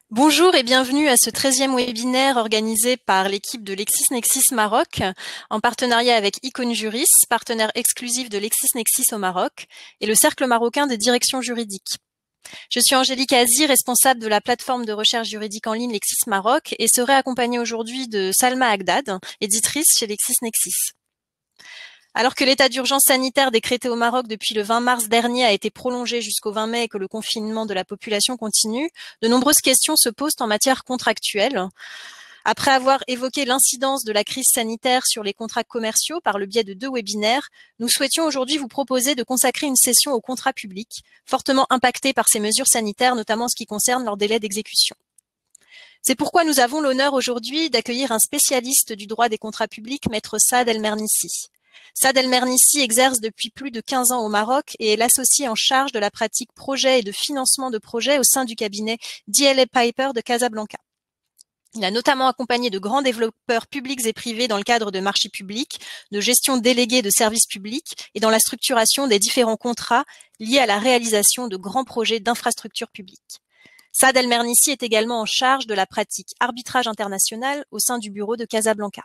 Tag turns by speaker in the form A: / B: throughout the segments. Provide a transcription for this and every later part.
A: Bonjour et bienvenue à ce 13e webinaire organisé par l'équipe de LexisNexis Maroc en partenariat avec Iconjuris, partenaire exclusif de LexisNexis au Maroc, et le Cercle marocain des directions juridiques. Je suis Angélique Azi, responsable de la plateforme de recherche juridique en ligne Lexis Maroc et serai accompagnée aujourd'hui de Salma Agdad, éditrice chez LexisNexis. Alors que l'état d'urgence sanitaire décrété au Maroc depuis le 20 mars dernier a été prolongé jusqu'au 20 mai et que le confinement de la population continue, de nombreuses questions se posent en matière contractuelle. Après avoir évoqué l'incidence de la crise sanitaire sur les contrats commerciaux par le biais de 2 webinaires, nous souhaitions aujourd'hui vous proposer de consacrer une session aux contrats publics, fortement impactés par ces mesures sanitaires, notamment en ce qui concerne leur délai d'exécution. C'est pourquoi nous avons l'honneur aujourd'hui d'accueillir un spécialiste du droit des contrats publics, maître Saad El-Mernissi. Saad El-Mernissi exerce depuis plus de 15 ans au Maroc et est l'associé en charge de la pratique projet et de financement de projets au sein du cabinet DLA Piper de Casablanca. Il a notamment accompagné de grands développeurs publics et privés dans le cadre de marchés publics, de gestion déléguée de services publics et dans la structuration des différents contrats liés à la réalisation de grands projets d'infrastructures publiques. Saad El-Mernissi est également en charge de la pratique arbitrage international au sein du bureau de Casablanca.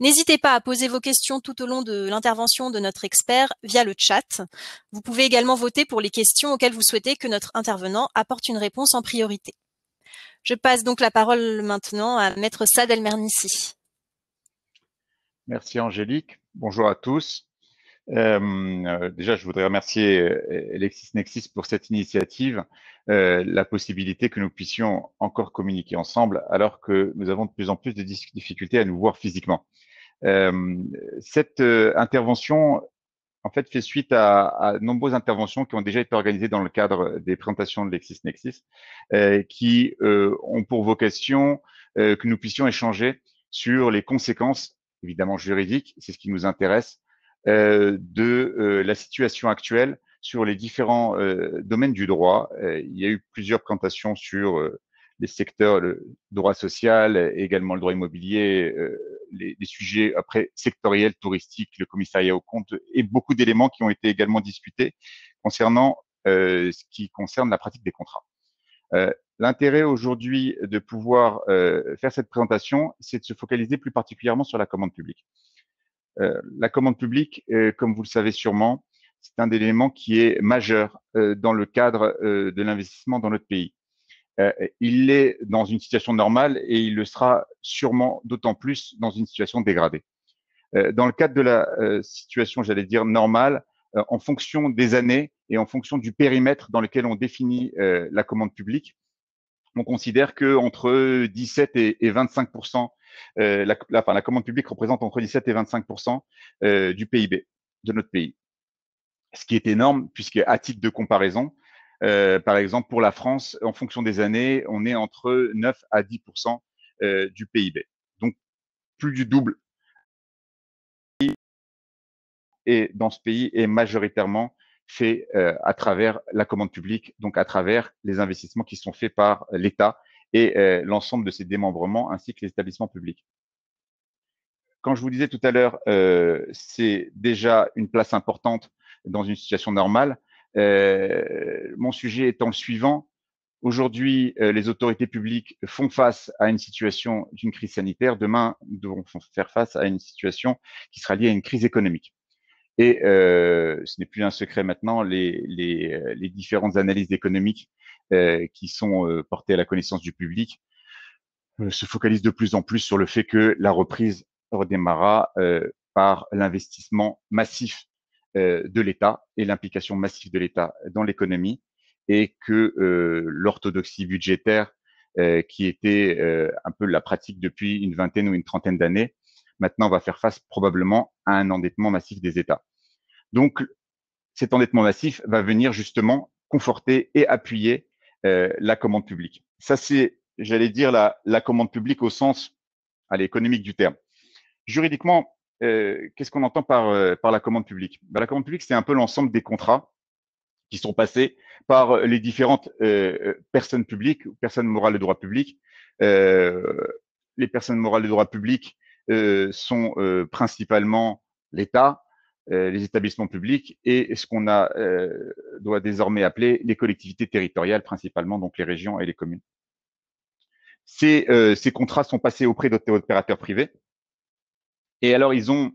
A: N'hésitez pas à poser vos questions tout au long de l'intervention de notre expert via le chat. Vous pouvez également voter pour les questions auxquelles vous souhaitez que notre intervenant apporte une réponse en priorité. Je passe donc la parole maintenant à maître Saad El-Mernissi.
B: Merci Angélique. Bonjour à tous. Déjà, je voudrais remercier LexisNexis pour cette initiative, la possibilité que nous puissions encore communiquer ensemble alors que nous avons de plus en plus de difficultés à nous voir physiquement. Cette intervention, en fait, fait suite à de nombreuses interventions qui ont déjà été organisées dans le cadre des présentations de LexisNexis, qui ont pour vocation que nous puissions échanger sur les conséquences, évidemment juridiques, c'est ce qui nous intéresse, de la situation actuelle sur les différents domaines du droit. Il y a eu plusieurs présentations sur les secteurs, le droit social, également le droit immobilier, les sujets après sectoriels, touristiques, le commissariat aux comptes et beaucoup d'éléments qui ont été également discutés concernant ce qui concerne la pratique des contrats. L'intérêt aujourd'hui de pouvoir faire cette présentation, c'est de se focaliser plus particulièrement sur la commande publique. La commande publique, comme vous le savez sûrement, c'est un élément qui est majeur dans le cadre de l'investissement dans notre pays. Il l'est dans une situation normale et il le sera sûrement d'autant plus dans une situation dégradée. Dans le cadre de la situation, j'allais dire normale, en fonction des années et en fonction du périmètre dans lequel on définit la commande publique, on considère que entre 17 et 25%, la commande publique représente entre 17 et 25% du PIB de notre pays. Ce qui est énorme, puisque à titre de comparaison, par exemple, pour la France, en fonction des années, on est entre 9 à 10% du PIB. Donc, plus du double. Et dans ce pays est majoritairement fait à travers la commande publique, donc à travers les investissements qui sont faits par l'État et l'ensemble de ses démembrements ainsi que les établissements publics. Quand je vous disais tout à l'heure, c'est déjà une place importante dans une situation normale. Mon sujet étant le suivant, aujourd'hui, les autorités publiques font face à une situation d'une crise sanitaire. Demain, nous devrons faire face à une situation qui sera liée à une crise économique. Et ce n'est plus un secret maintenant, les différentes analyses économiques qui sont portées à la connaissance du public se focalisent de plus en plus sur le fait que la reprise redémarrera par l'investissement massif de l'État et l'implication massive de l'État dans l'économie et que l'orthodoxie budgétaire qui était un peu la pratique depuis une vingtaine ou une trentaine d'années, maintenant va faire face probablement à un endettement massif des États. Donc, cet endettement massif va venir justement conforter et appuyer la commande publique. Ça, c'est, j'allais dire, la commande publique au sens économique du terme. Juridiquement, qu'est-ce qu'on entend par la commande publique? La commande publique, c'est un peu l'ensemble des contrats qui sont passés par les différentes personnes publiques, personnes morales de droit public. Les personnes morales de droit public sont principalement l'État, les établissements publics et ce qu'on doit désormais appeler les collectivités territoriales, principalement donc les régions et les communes. ces contrats sont passés auprès d'opérateurs privés. Et alors, ils ont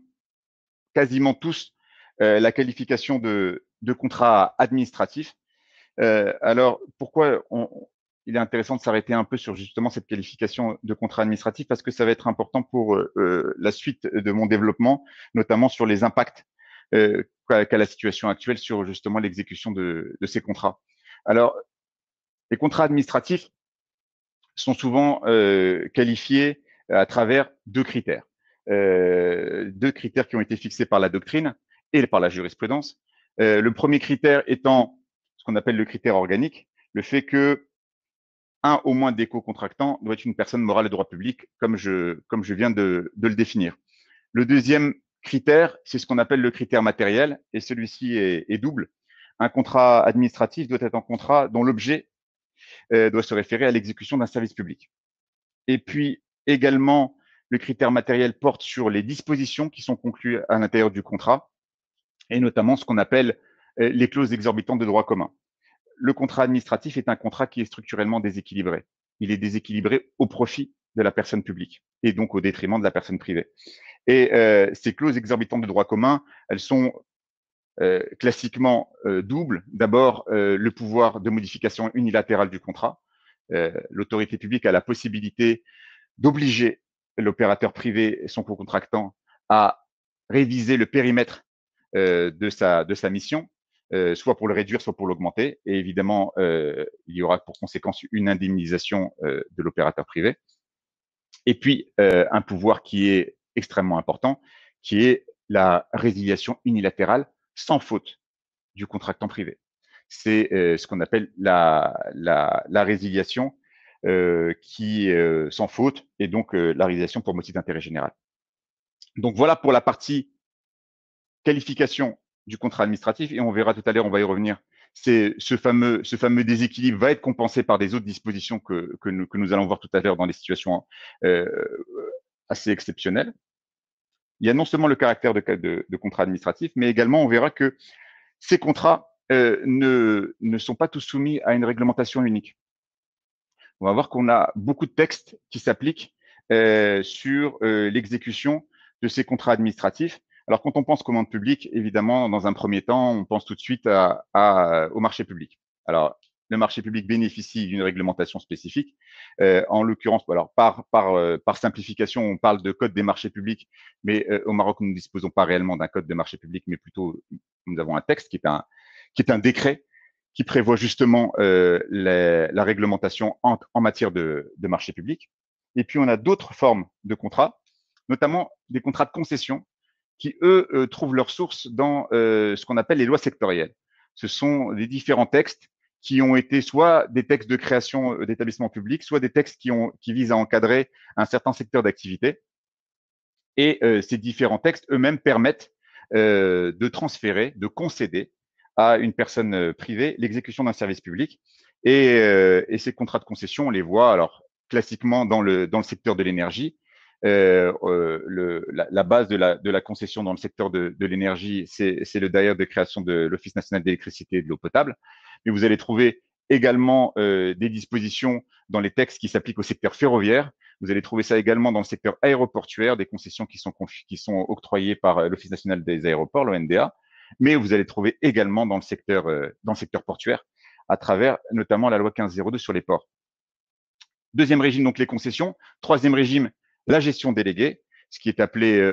B: quasiment tous la qualification de contrat administratif. Alors, pourquoi il est intéressant de s'arrêter un peu sur justement cette qualification de contrat administratif? Parce que ça va être important pour la suite de mon développement, notamment sur les impacts qu'a la situation actuelle sur justement l'exécution de ces contrats. Alors, les contrats administratifs sont souvent qualifiés à travers deux critères qui ont été fixés par la doctrine et par la jurisprudence. Le premier critère étant ce qu'on appelle le critère organique, le fait que un au moins des co-contractants doit être une personne morale de droit public, comme je viens de le définir. Le deuxième critère, c'est ce qu'on appelle le critère matériel, et celui-ci est double. Un contrat administratif doit être un contrat dont l'objet doit se référer à l'exécution d'un service public. Et puis également, le critère matériel porte sur les dispositions qui sont conclues à l'intérieur du contrat, et notamment ce qu'on appelle les clauses exorbitantes de droit commun. Le contrat administratif est un contrat qui est structurellement déséquilibré. Il est déséquilibré au profit de la personne publique et donc au détriment de la personne privée. Et ces clauses exorbitantes de droit commun, elles sont classiquement doubles. D'abord, le pouvoir de modification unilatérale du contrat. L'autorité publique a la possibilité d'obliger l'opérateur privé et son co-contractant à réviser le périmètre de sa mission, soit pour le réduire, soit pour l'augmenter. Et évidemment, il y aura pour conséquence une indemnisation de l'opérateur privé. Et puis, un pouvoir qui est extrêmement important, qui est la résiliation unilatérale sans faute du contractant privé. C'est ce qu'on appelle la résiliation qui sans faute et donc la résiliation pour motif d'intérêt général. Donc voilà pour la partie qualification du contrat administratif et on verra tout à l'heure, on va y revenir. C'est ce fameux déséquilibre va être compensé par des autres dispositions que nous allons voir tout à l'heure dans des situations assez exceptionnelles. Il y a non seulement le caractère de contrat administratif, mais également on verra que ces contrats ne sont pas tous soumis à une réglementation unique. On va voir qu'on a beaucoup de textes qui s'appliquent sur l'exécution de ces contrats administratifs. Alors, quand on pense commande publique, évidemment, dans un premier temps, on pense tout de suite au marché public. Alors, le marché public bénéficie d'une réglementation spécifique. En l'occurrence, alors par simplification, on parle de code des marchés publics, mais au Maroc, nous ne disposons pas réellement d'un code des marchés publics, mais plutôt, nous avons un texte qui est un décret qui prévoit justement la réglementation en matière de marché public. Et puis, on a d'autres formes de contrats, notamment des contrats de concession, qui, eux, trouvent leur source dans ce qu'on appelle les lois sectorielles. Ce sont des différents textes qui ont été soit des textes de création d'établissements publics, soit des textes qui visent à encadrer un certain secteur d'activité. Et ces différents textes eux-mêmes permettent de transférer, de concéder à une personne privée l'exécution d'un service public. Et ces contrats de concession, on les voit alors classiquement dans le secteur de l'énergie. La base de la concession dans le secteur de l'énergie, c'est le DAER de création de l'Office national d'électricité et de l'eau potable. Mais vous allez trouver également des dispositions dans les textes qui s'appliquent au secteur ferroviaire. Vous allez trouver ça également dans le secteur aéroportuaire, des concessions qui sont octroyées par l'Office national des aéroports, l'ONDA. Mais vous allez trouver également dans le secteur portuaire, à travers notamment la loi 1502 sur les ports. Deuxième régime, donc les concessions. Troisième régime, la gestion déléguée, ce qui est appelé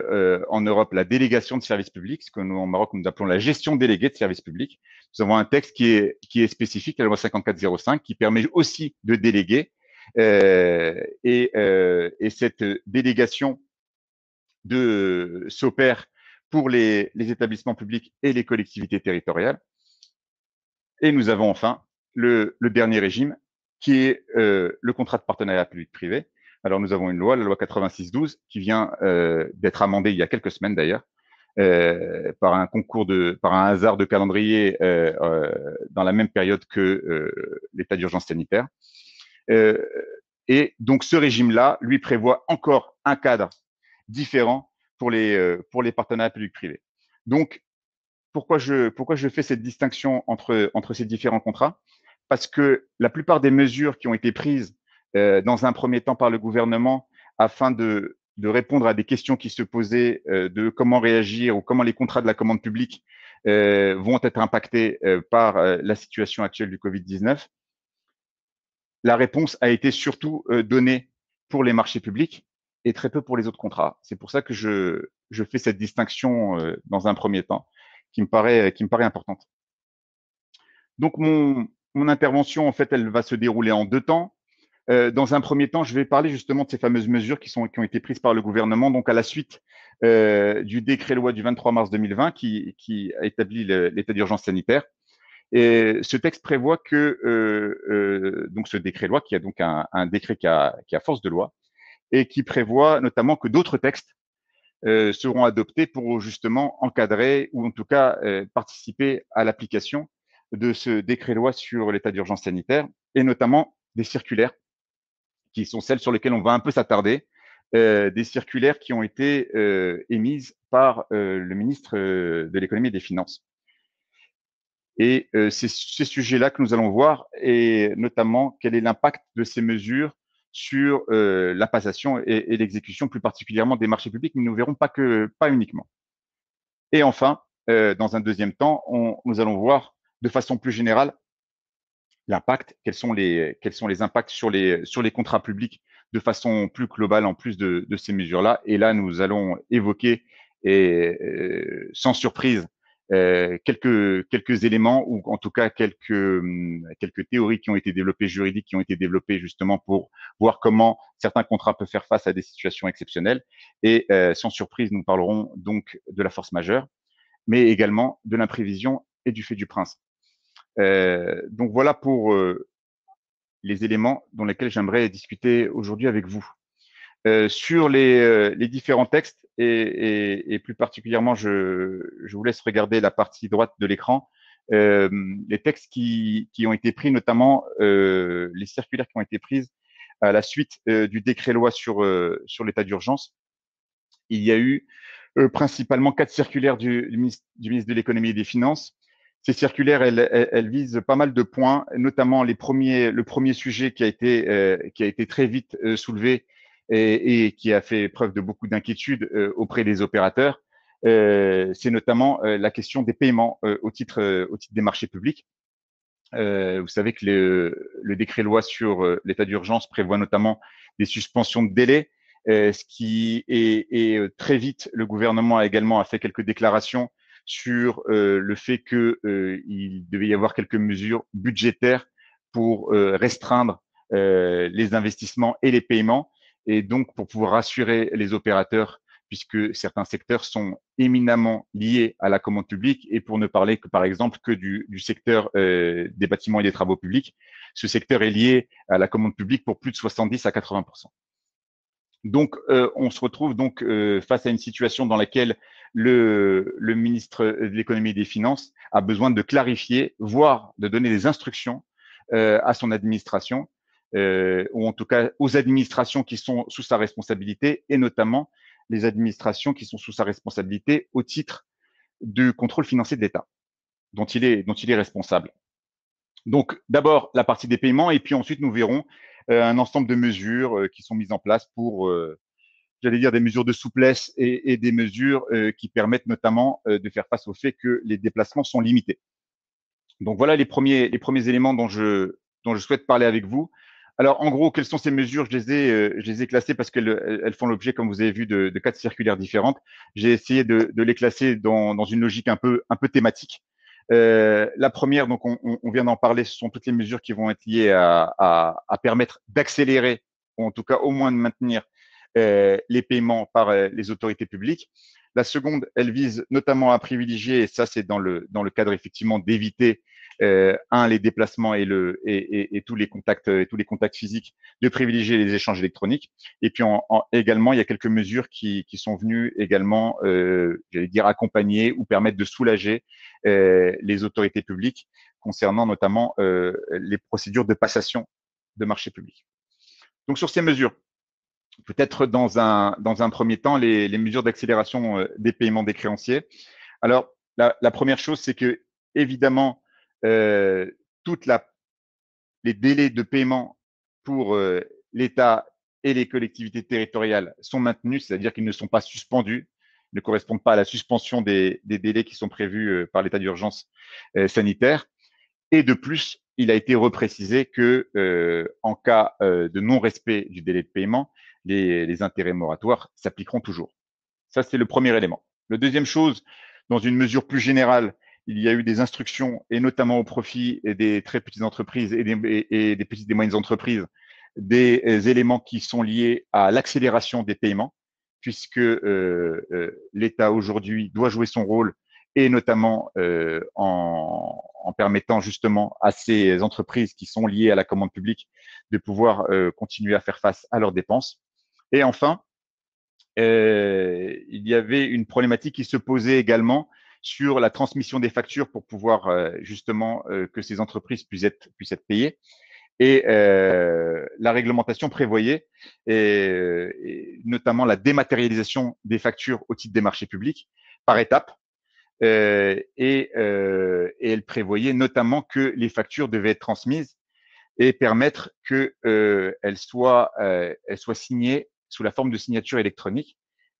B: en Europe la délégation de services publics, ce que nous, en Maroc, nous appelons la gestion déléguée de services publics. Nous avons un texte qui est spécifique, la loi 5405, qui permet aussi de déléguer. Et cette délégation s'opère pour les établissements publics et les collectivités territoriales. Et nous avons enfin le dernier régime, qui est le contrat de partenariat public-privé. Alors, nous avons une loi, la loi 86-12, qui vient d'être amendée il y a quelques semaines d'ailleurs, par un hasard de calendrier dans la même période que l'état d'urgence sanitaire. Et donc, ce régime-là, lui, prévoit encore un cadre différent pour les partenariats publics-privés. Donc, pourquoi je fais cette distinction entre ces différents contrats? Parce que la plupart des mesures qui ont été prises dans un premier temps par le gouvernement afin de répondre à des questions qui se posaient de comment réagir ou comment les contrats de la commande publique vont être impactés par la situation actuelle du Covid-19. La réponse a été surtout donnée pour les marchés publics et très peu pour les autres contrats. C'est pour ça que je fais cette distinction dans un premier temps qui me paraît importante. Donc, mon intervention, en fait, elle va se dérouler en deux temps. Dans un premier temps, je vais parler justement de ces fameuses mesures qui ont été prises par le gouvernement, donc à la suite du décret-loi du 23 mars 2020 qui a établi l'état d'urgence sanitaire. Et ce texte prévoit que donc ce décret-loi, qui a donc un décret qui a force de loi, et qui prévoit notamment que d'autres textes seront adoptés pour justement encadrer ou en tout cas participer à l'application de ce décret-loi sur l'état d'urgence sanitaire, et notamment des circulaires qui sont celles sur lesquelles on va un peu s'attarder, des circulaires qui ont été émises par le ministre de l'économie et des finances. Et c'est ces sujets-là que nous allons voir, et notamment quel est l'impact de ces mesures sur la passation et l'exécution, plus particulièrement des marchés publics, mais nous verrons pas uniquement. Et enfin, dans un deuxième temps, nous allons voir de façon plus générale l'impact, quels sont les impacts sur les contrats publics de façon plus globale en plus de ces mesures-là. Et là, nous allons évoquer, et sans surprise, quelques éléments ou en tout cas quelques théories qui ont été développées, juridiques qui ont été développées justement pour voir comment certains contrats peuvent faire face à des situations exceptionnelles. Et sans surprise, nous parlerons donc de la force majeure, mais également de l'imprévision et du fait du prince. Donc voilà pour les éléments dans lesquels j'aimerais discuter aujourd'hui avec vous. Sur les différents textes, et plus particulièrement, je vous laisse regarder la partie droite de l'écran, les textes qui ont été pris, notamment les circulaires qui ont été prises à la suite du décret-loi sur l'état d'urgence. Il y a eu principalement 4 circulaires du ministre de l'économie et des finances. Ces circulaires, elles visent pas mal de points, notamment le premier sujet qui a été très vite soulevé et qui a fait preuve de beaucoup d'inquiétude auprès des opérateurs. C'est notamment la question des paiements au titre des marchés publics. Vous savez que le décret-loi sur l'état d'urgence prévoit notamment des suspensions de délais, ce qui est très vite, le gouvernement a fait quelques déclarations sur le fait qu'il devait y avoir quelques mesures budgétaires pour restreindre les investissements et les paiements, et donc pour pouvoir rassurer les opérateurs, puisque certains secteurs sont éminemment liés à la commande publique, et pour ne parler que, par exemple, que du secteur des bâtiments et des travaux publics, ce secteur est lié à la commande publique pour plus de 70 à 80%. Donc, on se retrouve donc face à une situation dans laquelle le ministre de l'économie et des finances a besoin de clarifier, voire de donner des instructions à son administration, ou en tout cas aux administrations qui sont sous sa responsabilité, et notamment les administrations qui sont sous sa responsabilité au titre du contrôle financier de l'État, dont il est responsable. Donc, d'abord, la partie des paiements, et puis ensuite, nous verrons un ensemble de mesures qui sont mises en place pour, j'allais dire, des mesures de souplesse et des mesures qui permettent notamment de faire face au fait que les déplacements sont limités. Donc, voilà les premiers éléments dont je souhaite parler avec vous. Alors, en gros, quelles sont ces mesures? Je les ai classées parce qu'elles font l'objet, comme vous avez vu, de 4 circulaires différentes. J'ai essayé de les classer dans une logique un peu thématique. La première, donc on vient d'en parler, ce sont toutes les mesures qui vont être liées à permettre d'accélérer, ou en tout cas au moins de maintenir les paiements par les autorités publiques. La seconde, elle vise notamment à privilégier, et ça c'est dans le cadre effectivement d'éviter les déplacements et tous les contacts physiques, de privilégier les échanges électroniques. Et puis également, il y a quelques mesures qui sont venues également, j'allais dire, accompagner ou permettre de soulager les autorités publiques concernant notamment les procédures de passation de marchés publics. Donc sur ces mesures, peut-être dans un premier temps, les mesures d'accélération des paiements des créanciers. Alors, la première chose, c'est que évidemment, toutes les délais de paiement pour l'État et les collectivités territoriales sont maintenus, c'est-à-dire qu'ils ne sont pas suspendus, ne correspondent pas à la suspension des délais qui sont prévus par l'état d'urgence sanitaire. Et de plus, il a été reprécisé que en cas de non-respect du délai de paiement, les intérêts moratoires s'appliqueront toujours. Ça, c'est le premier élément. Le deuxième chose, dans une mesure plus générale, il y a eu des instructions, et notamment au profit des très petites entreprises et des petites et moyennes entreprises, des éléments qui sont liés à l'accélération des paiements, puisque l'État aujourd'hui doit jouer son rôle, et notamment en permettant justement à ces entreprises qui sont liées à la commande publique de pouvoir continuer à faire face à leurs dépenses. Et enfin, il y avait une problématique qui se posait également sur la transmission des factures pour pouvoir justement que ces entreprises puissent être payées. Et la réglementation prévoyait et notamment la dématérialisation des factures au titre des marchés publics par étapes. Et elle prévoyait notamment que les factures devaient être transmises et permettre qu'elles soient signées sous la forme de signature électronique,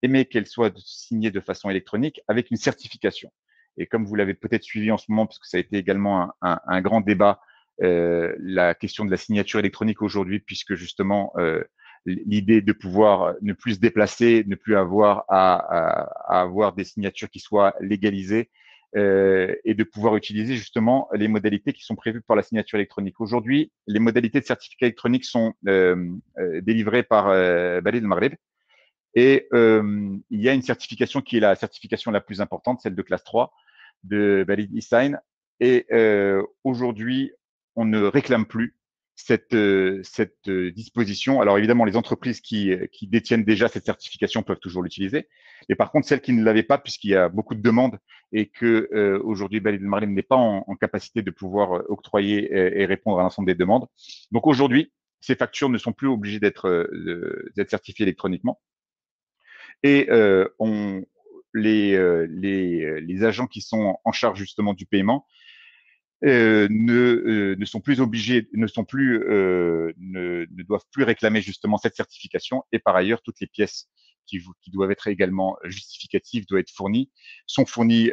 B: mais qu'elles soient signées de façon électronique avec une certification. Et comme vous l'avez peut-être suivi en ce moment, parce que ça a été également un grand débat, la question de la signature électronique aujourd'hui, puisque justement l'idée de pouvoir ne plus se déplacer, ne plus avoir à avoir des signatures qui soient légalisées, et de pouvoir utiliser justement les modalités qui sont prévues par la signature électronique. Aujourd'hui, les modalités de certificat électronique sont délivrées par Balid al-Maghrib, et il y a une certification qui est la certification la plus importante, celle de classe 3 de Balid e-Sign, et aujourd'hui, on ne réclame plus cette disposition. Alors évidemment, les entreprises qui détiennent déjà cette certification peuvent toujours l'utiliser. Et par contre, celles qui ne l'avaient pas, puisqu'il y a beaucoup de demandes et que aujourd'hui Balid al-Maghrib n'est pas en capacité de pouvoir octroyer et répondre à l'ensemble des demandes. Donc aujourd'hui, ces factures ne sont plus obligées d'être certifiées électroniquement. Et les agents qui sont en charge justement du paiement ne sont plus obligés, ne doivent plus réclamer justement cette certification. Et par ailleurs, toutes les pièces qui doivent être également justificatives doivent être fournies, sont fournies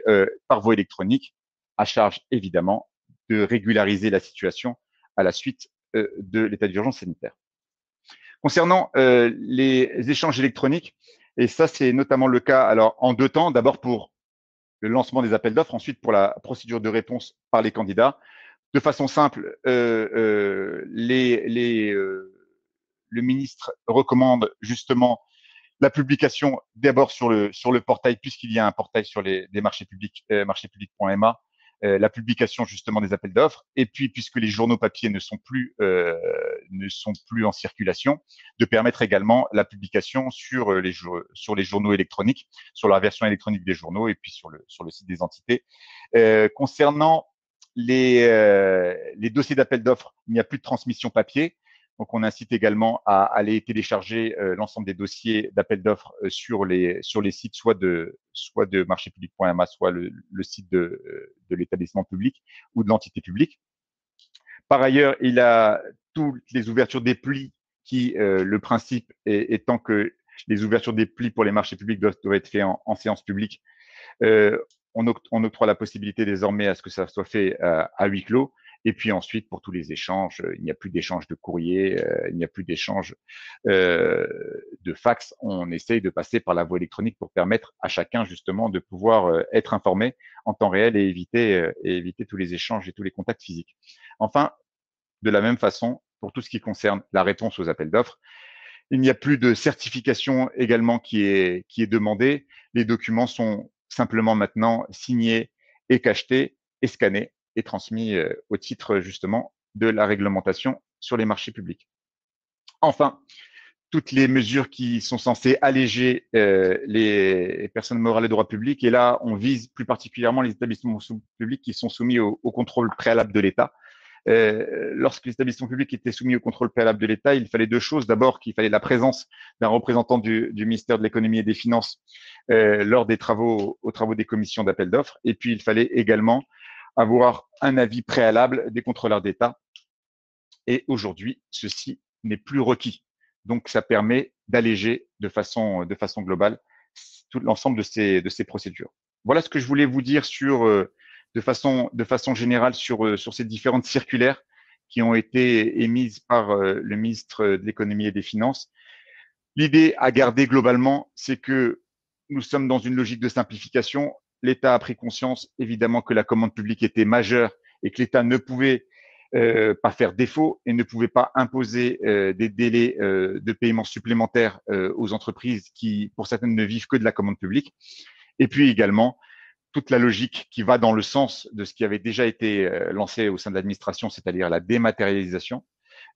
B: par voie électronique, à charge évidemment de régulariser la situation à la suite de l'état d'urgence sanitaire. Concernant les échanges électroniques, et ça c'est notamment le cas alors en deux temps, d'abord pour le lancement des appels d'offres, ensuite pour la procédure de réponse par les candidats. De façon simple, le ministre recommande justement la publication d'abord sur le portail, puisqu'il y a un portail sur les marchés publics, marchéspublics.ma, la publication justement des appels d'offres, et puis puisque les journaux papier ne sont plus en circulation, de permettre également la publication sur les journaux électroniques, sur la version électronique des journaux, et puis sur le site des entités. Concernant les dossiers d'appel d'offres, il n'y a plus de transmission papier. Donc, on incite également à aller télécharger l'ensemble des dossiers d'appel d'offres sur les sites soit de marchéspublics.ma, soit le site de l'établissement public ou de l'entité publique. Par ailleurs, il a toutes les ouvertures des plis qui, le principe étant que les ouvertures des plis pour les marchés publics doivent être faites en séance publique. On octroie la possibilité désormais à ce que ça soit fait à huis clos. Et puis ensuite, pour tous les échanges, il n'y a plus d'échange de courrier, il n'y a plus d'échange de fax. On essaye de passer par la voie électronique pour permettre à chacun justement de pouvoir être informé en temps réel et éviter tous les échanges et tous les contacts physiques. Enfin, de la même façon, pour tout ce qui concerne la réponse aux appels d'offres, il n'y a plus de certification également qui est demandée. Les documents sont simplement maintenant signés et cachetés et scannés et transmis au titre justement de la réglementation sur les marchés publics. Enfin, toutes les mesures qui sont censées alléger les personnes morales et droits publics, et là, on vise plus particulièrement les établissements publics qui sont soumis au contrôle préalable de l'État. Lorsque l'établissement public était soumis au contrôle préalable de l'État, il fallait deux choses. D'abord, qu'il fallait la présence d'un représentant du ministère de l'économie et des finances lors des travaux des commissions d'appel d'offres. Et puis, il fallait également avoir un avis préalable des contrôleurs d'État. Et aujourd'hui, ceci n'est plus requis. Donc, ça permet d'alléger de façon globale tout l'ensemble de ces procédures. Voilà ce que je voulais vous dire de façon générale sur ces différentes circulaires qui ont été émises par le ministre de l'économie et des finances. L'idée à garder globalement, c'est que nous sommes dans une logique de simplification. L'État a pris conscience, évidemment, que la commande publique était majeure et que l'État ne pouvait pas faire défaut et ne pouvait pas imposer des délais de paiement supplémentaires aux entreprises qui, pour certaines, ne vivent que de la commande publique. Et puis également, toute la logique qui va dans le sens de ce qui avait déjà été lancé au sein de l'administration, c'est-à-dire la dématérialisation.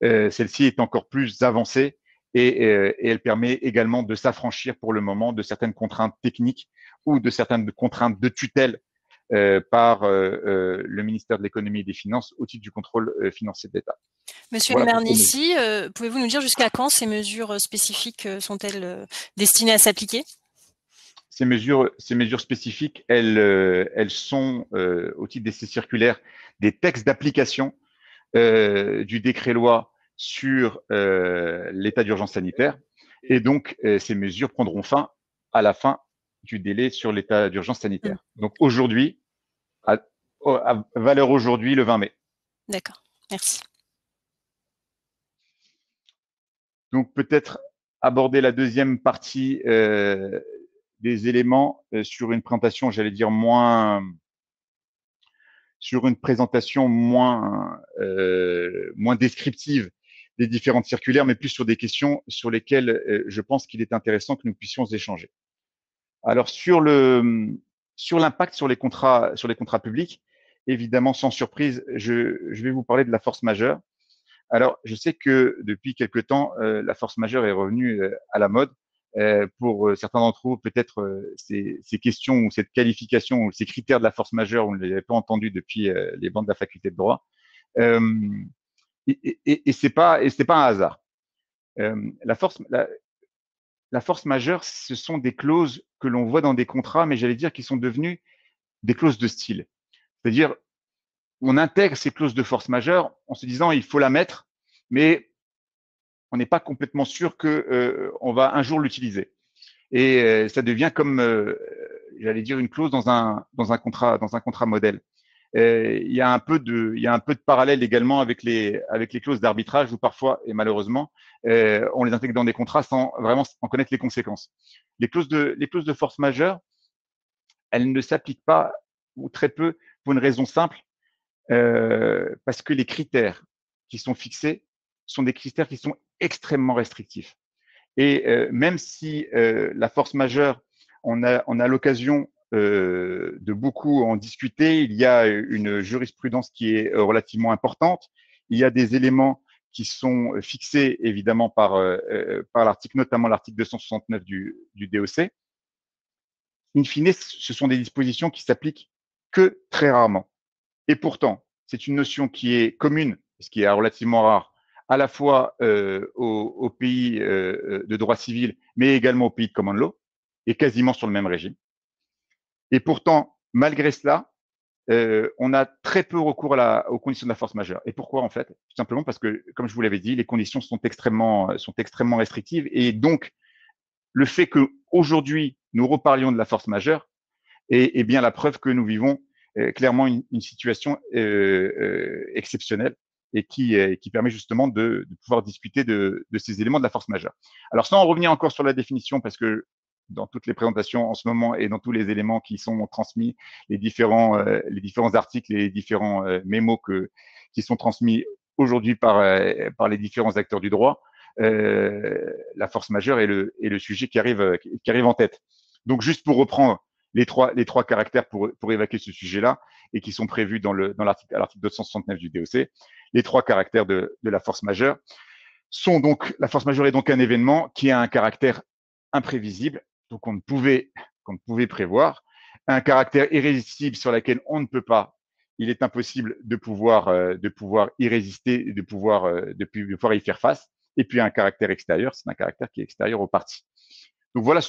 B: Celle-ci est encore plus avancée et elle permet également de s'affranchir pour le moment de certaines contraintes techniques ou de certaines contraintes de tutelle par le ministère de l'économie et des finances au titre du contrôle financier de l'État.
A: Monsieur voilà le Mernissi, pouvez-vous nous dire jusqu'à quand ces mesures spécifiques sont-elles destinées à s'appliquer?
B: Ces mesures spécifiques, elles sont, au titre de ces circulaires, des textes d'application du décret-loi sur l'état d'urgence sanitaire. Et donc, ces mesures prendront fin à la fin du délai sur l'état d'urgence sanitaire. Donc, aujourd'hui, à valeur aujourd'hui, le 20 mai.
A: D'accord, merci.
B: Donc, peut-être aborder la deuxième partie des éléments sur une présentation, j'allais dire, sur une présentation moins descriptive des différentes circulaires, mais plus sur des questions sur lesquelles je pense qu'il est intéressant que nous puissions échanger. Alors, sur l'impact sur les contrats publics, évidemment, sans surprise, je vais vous parler de la force majeure. Alors, je sais que depuis quelque temps, la force majeure est revenue à la mode. Pour certains d'entre vous, peut-être ces questions ou cette qualification ou ces critères de la force majeure, vous ne les avez pas entendus depuis les bancs de la faculté de droit. Et c'est pas un hasard. La force majeure, ce sont des clauses que l'on voit dans des contrats, mais j'allais dire qui sont devenues des clauses de style. C'est-à-dire, on intègre ces clauses de force majeure en se disant il faut la mettre, mais on n'est pas complètement sûr que on va un jour l'utiliser. Et ça devient comme, j'allais dire, une clause dans un contrat modèle. Il y a un peu de parallèle également avec les clauses d'arbitrage où parfois, et malheureusement, on les intègre dans des contrats sans vraiment en connaître les conséquences. Les clauses de force majeure, elles ne s'appliquent pas ou très peu pour une raison simple, parce que les critères qui sont fixés sont des critères qui sont extrêmement restrictifs. Et même si la force majeure, on a l'occasion de beaucoup en discuter, il y a une jurisprudence qui est relativement importante, il y a des éléments qui sont fixés évidemment par l'article, notamment l'article 269 du DOC. In fine, ce sont des dispositions qui s'appliquent que très rarement. Et pourtant, c'est une notion qui est commune, ce qui est relativement rare, à la fois aux pays de droit civil, mais également aux pays de common law, et quasiment sur le même régime. Et pourtant, malgré cela, on a très peu recours aux conditions de la force majeure. Et pourquoi, en fait? Tout simplement parce que, comme je vous l'avais dit, les conditions sont extrêmement restrictives. Et donc, le fait qu'aujourd'hui, nous reparlions de la force majeure est bien la preuve que nous vivons clairement une situation exceptionnelle et qui permet justement de pouvoir discuter de ces éléments de la force majeure. Alors, sans en revenir encore sur la définition, parce que dans toutes les présentations en ce moment et dans tous les éléments qui sont transmis, les différents articles et les différents mémos qui sont transmis aujourd'hui par les différents acteurs du droit, la force majeure est le sujet qui arrive en tête. Donc, juste pour reprendre les trois caractères pour évacuer ce sujet-là et qui sont prévus dans l'article 269 du DOC. Les trois caractères de la force majeure sont donc, la force majeure est donc un événement qui a un caractère imprévisible, donc qu'on ne pouvait prévoir, un caractère irrésistible sur lequel on ne peut pas, il est impossible de pouvoir y résister, de pouvoir y faire face, et puis un caractère extérieur, c'est un caractère qui est extérieur aux parties. Donc voilà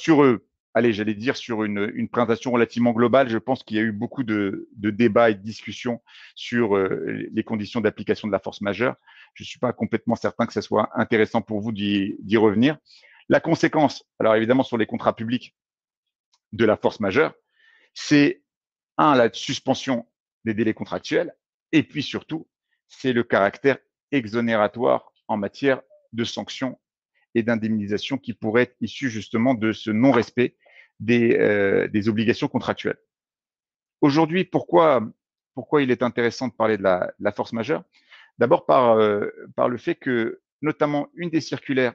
B: j'allais dire sur une présentation relativement globale, je pense qu'il y a eu beaucoup de débats et de discussions sur les conditions d'application de la force majeure. je ne suis pas complètement certain que ce soit intéressant pour vous d'y revenir. La conséquence, alors évidemment sur les contrats publics de la force majeure, c'est la suspension des délais contractuels, et puis surtout, c'est le caractère exonératoire en matière de sanctions et d'indemnisation qui pourrait être issu justement de ce non-respect des obligations contractuelles. Aujourd'hui, pourquoi il est intéressant de parler de la force majeure? D'abord par le fait que, notamment, une des circulaires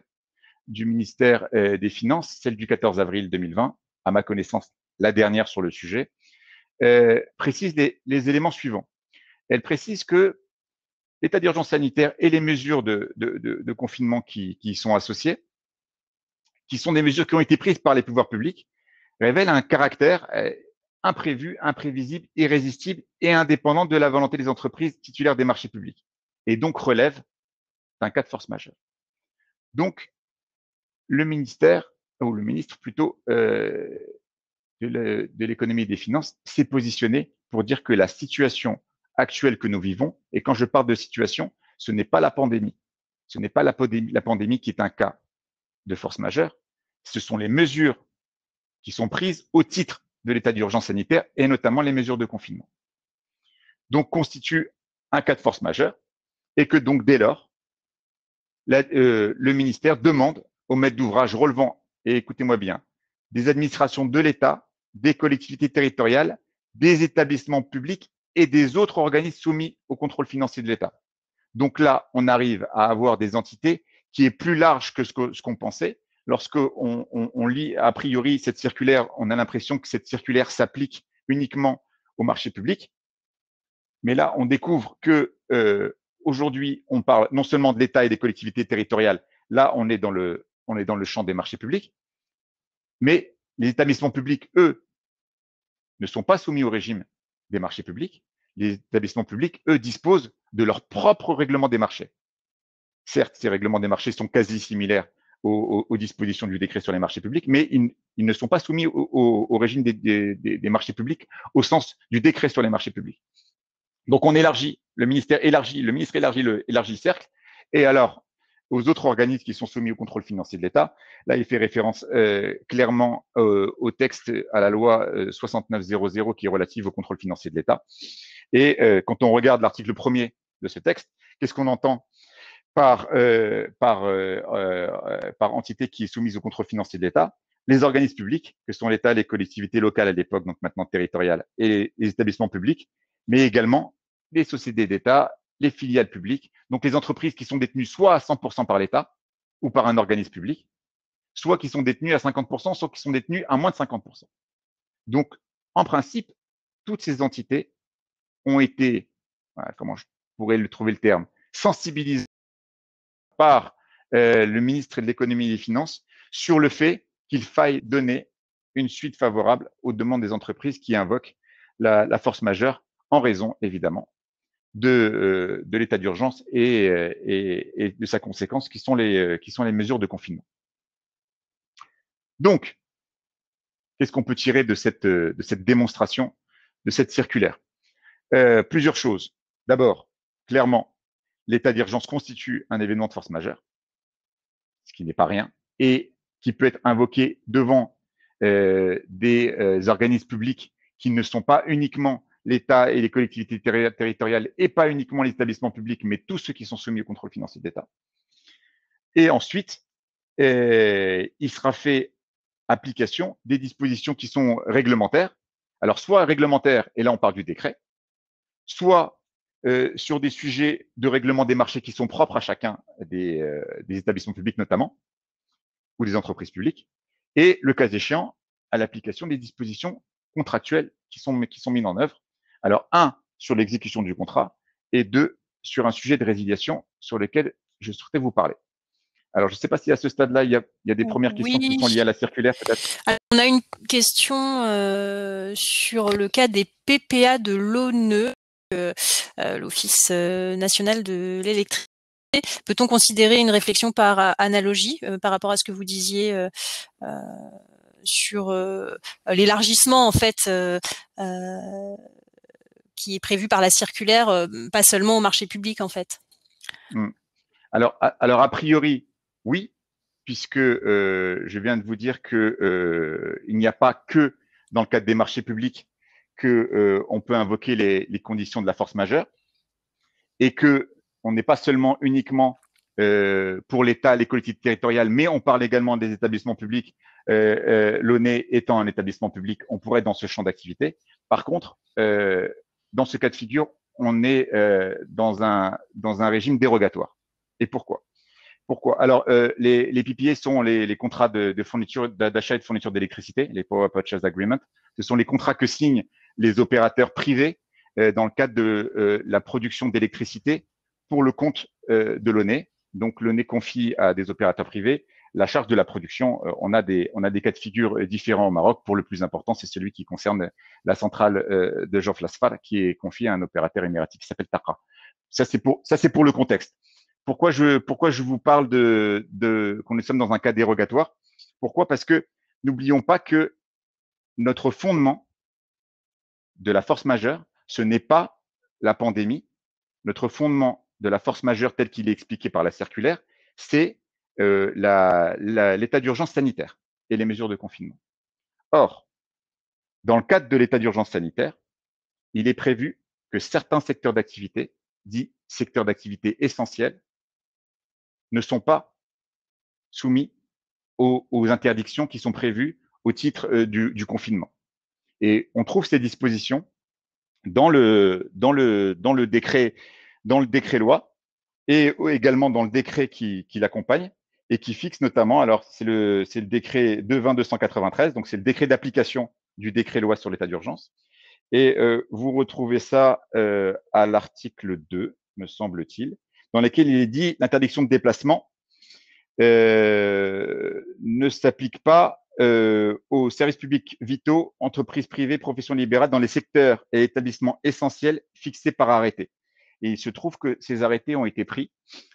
B: du ministère des Finances, celle du 14 avril 2020, à ma connaissance, la dernière sur le sujet, précise les éléments suivants. Elle précise que l'état d'urgence sanitaire et les mesures de confinement qui y sont associées, qui sont des mesures qui ont été prises par les pouvoirs publics, révèlent un caractère imprévu, imprévisible, irrésistible et indépendant de la volonté des entreprises titulaires des marchés publics, et donc relève d'un cas de force majeure. Donc, le ministère, ou le ministre plutôt, de l'économie et des finances s'est positionné pour dire que la situation actuelle que nous vivons, et quand je parle de situation, ce n'est pas la pandémie. Ce n'est pas la pandémie qui est un cas de force majeure. Ce sont les mesures qui sont prises au titre de l'état d'urgence sanitaire et notamment les mesures de confinement. Donc, constitue un cas de force majeure et que donc, dès lors, le ministère demande aux maîtres d'ouvrage relevant, et écoutez-moi bien, des administrations de l'État, des collectivités territoriales, des établissements publics et des autres organismes soumis au contrôle financier de l'État. Donc là, on arrive à avoir des entités qui est plus large que ce qu'on pensait. Lorsqu'on lit a priori cette circulaire, on a l'impression que cette circulaire s'applique uniquement au marché public. Mais là, on découvre que aujourd'hui, on parle non seulement de l'État et des collectivités territoriales. Là, on est dans le champ des marchés publics. Mais les établissements publics, eux, ne sont pas soumis au régime des marchés publics. Les établissements publics, eux, disposent de leur propre règlement des marchés. Certes, ces règlements des marchés sont quasi similaires aux dispositions du décret sur les marchés publics, mais ils ne sont pas soumis au régime des marchés publics au sens du décret sur les marchés publics. Donc, on élargit, le ministre élargit le cercle. Et alors, aux autres organismes qui sont soumis au contrôle financier de l'État, là, il fait référence clairement au texte, à la loi 6900 qui est relative au contrôle financier de l'État. Et quand on regarde l'article 1er de ce texte, qu'est-ce qu'on entend par entité qui est soumise au contrôle financier de l'État? Les organismes publics, que sont l'État, les collectivités locales à l'époque, donc maintenant territoriales, et les établissements publics, mais également les sociétés d'État, les filiales publiques, donc les entreprises qui sont détenues soit à 100% par l'État ou par un organisme public, soit qui sont détenues à 50%, soit qui sont détenues à moins de 50%. Donc, en principe, toutes ces entités ont été, comment je pourrais trouver le terme, sensibilisées par le ministre de l'économie et des finances sur le fait qu'il faille donner une suite favorable aux demandes des entreprises qui invoquent la force majeure en raison, évidemment, de l'état d'urgence et de sa conséquence qui sont les mesures de confinement. Donc, qu'est-ce qu'on peut tirer de cette démonstration, de cette circulaire? Plusieurs choses. D'abord, clairement, l'état d'urgence constitue un événement de force majeure, ce qui n'est pas rien, et qui peut être invoqué devant des organismes publics qui ne sont pas uniquement l'État et les collectivités territoriales et pas uniquement les établissements publics, mais tous ceux qui sont soumis au contrôle financier de l'État. Et ensuite, il sera fait application des dispositions qui sont réglementaires. Alors, soit réglementaires, et là on parle du décret, soit sur des sujets de règlement des marchés qui sont propres à chacun des établissements publics notamment, ou des entreprises publiques, et le cas échéant, à l'application des dispositions contractuelles qui sont mises en œuvre. Alors, sur l'exécution du contrat, et sur un sujet de résiliation sur lequel je souhaitais vous parler. Alors, je ne sais pas si à ce stade-là, il y a des premières questions qui sont liées à la circulaire, peut-être.
A: On a une question sur le cas des PPA de l'ONE, l'Office national de l'électricité. Peut-on considérer une réflexion par analogie par rapport à ce que vous disiez sur l'élargissement en fait qui est prévu par la circulaire, pas seulement au marché public en fait?
B: Alors, a priori, oui, puisque je viens de vous dire que il n'y a pas que dans le cadre des marchés publics que on peut invoquer les conditions de la force majeure et que on n'est pas seulement uniquement pour l'État, les collectivités territoriales, mais on parle également des établissements publics. L'ONE étant un établissement public, on pourrait être dans ce champ d'activité. Par contre, dans ce cas de figure, on est dans un régime dérogatoire. Et pourquoi? Alors, les PPA sont les contrats de fourniture, d'achat et de fourniture d'électricité, les Power Purchase Agreement. Ce sont les contrats que signent les opérateurs privés dans le cadre de la production d'électricité pour le compte de l'ONE. Donc, l'ONE confie à des opérateurs privés la charge de la production. On a des cas de figure différents au Maroc. Pour le plus important, c'est celui qui concerne la centrale de Jof Lasfar, qui est confiée à un opérateur émiratif qui s'appelle TAQA. Ça, c'est pour le contexte. Pourquoi je vous parle qu'on nous sommes dans un cas dérogatoire? Pourquoi? Parce que n'oublions pas que notre fondement de la force majeure, ce n'est pas la pandémie. Notre fondement de la force majeure tel qu'il est expliqué par la circulaire, c'est l'état d'urgence sanitaire et les mesures de confinement. Or, dans le cadre de l'état d'urgence sanitaire, il est prévu que certains secteurs d'activité, dits secteurs d'activité essentiels, ne sont pas soumis aux interdictions qui sont prévues au titre du confinement. Et on trouve ces dispositions dans le décret loi et également dans le décret qui l'accompagne et qui fixe notamment, alors c'est le décret 22293, donc c'est le décret d'application du décret loi sur l'état d'urgence. Et vous retrouvez ça à l'article 2, me semble-t-il, dans lequel il est dit l'interdiction de déplacement ne s'applique pas aux services publics vitaux, entreprises privées, professions libérales dans les secteurs et établissements essentiels fixés par arrêté. Et il se trouve que ces arrêtés ont été pris,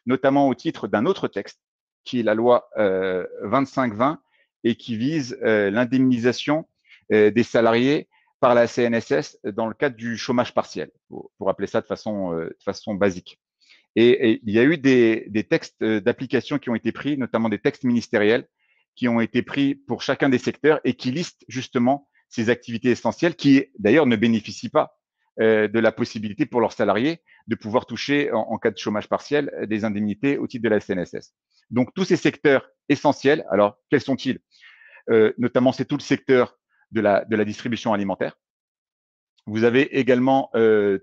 B: notamment au titre d'un autre texte, qui est la loi 2520 et qui vise l'indemnisation des salariés par la CNSS dans le cadre du chômage partiel, pour appeler ça de façon basique. Et il y a eu des textes d'application qui ont été pris, notamment des textes ministériels, qui ont été pris pour chacun des secteurs et qui listent justement ces activités essentielles qui, d'ailleurs, ne bénéficient pas de la possibilité pour leurs salariés de pouvoir toucher, en cas de chômage partiel, des indemnités au titre de la CNSS. Donc, tous ces secteurs essentiels, alors, quels sont-ils? Notamment, c'est tout le secteur de la distribution alimentaire. Vous avez également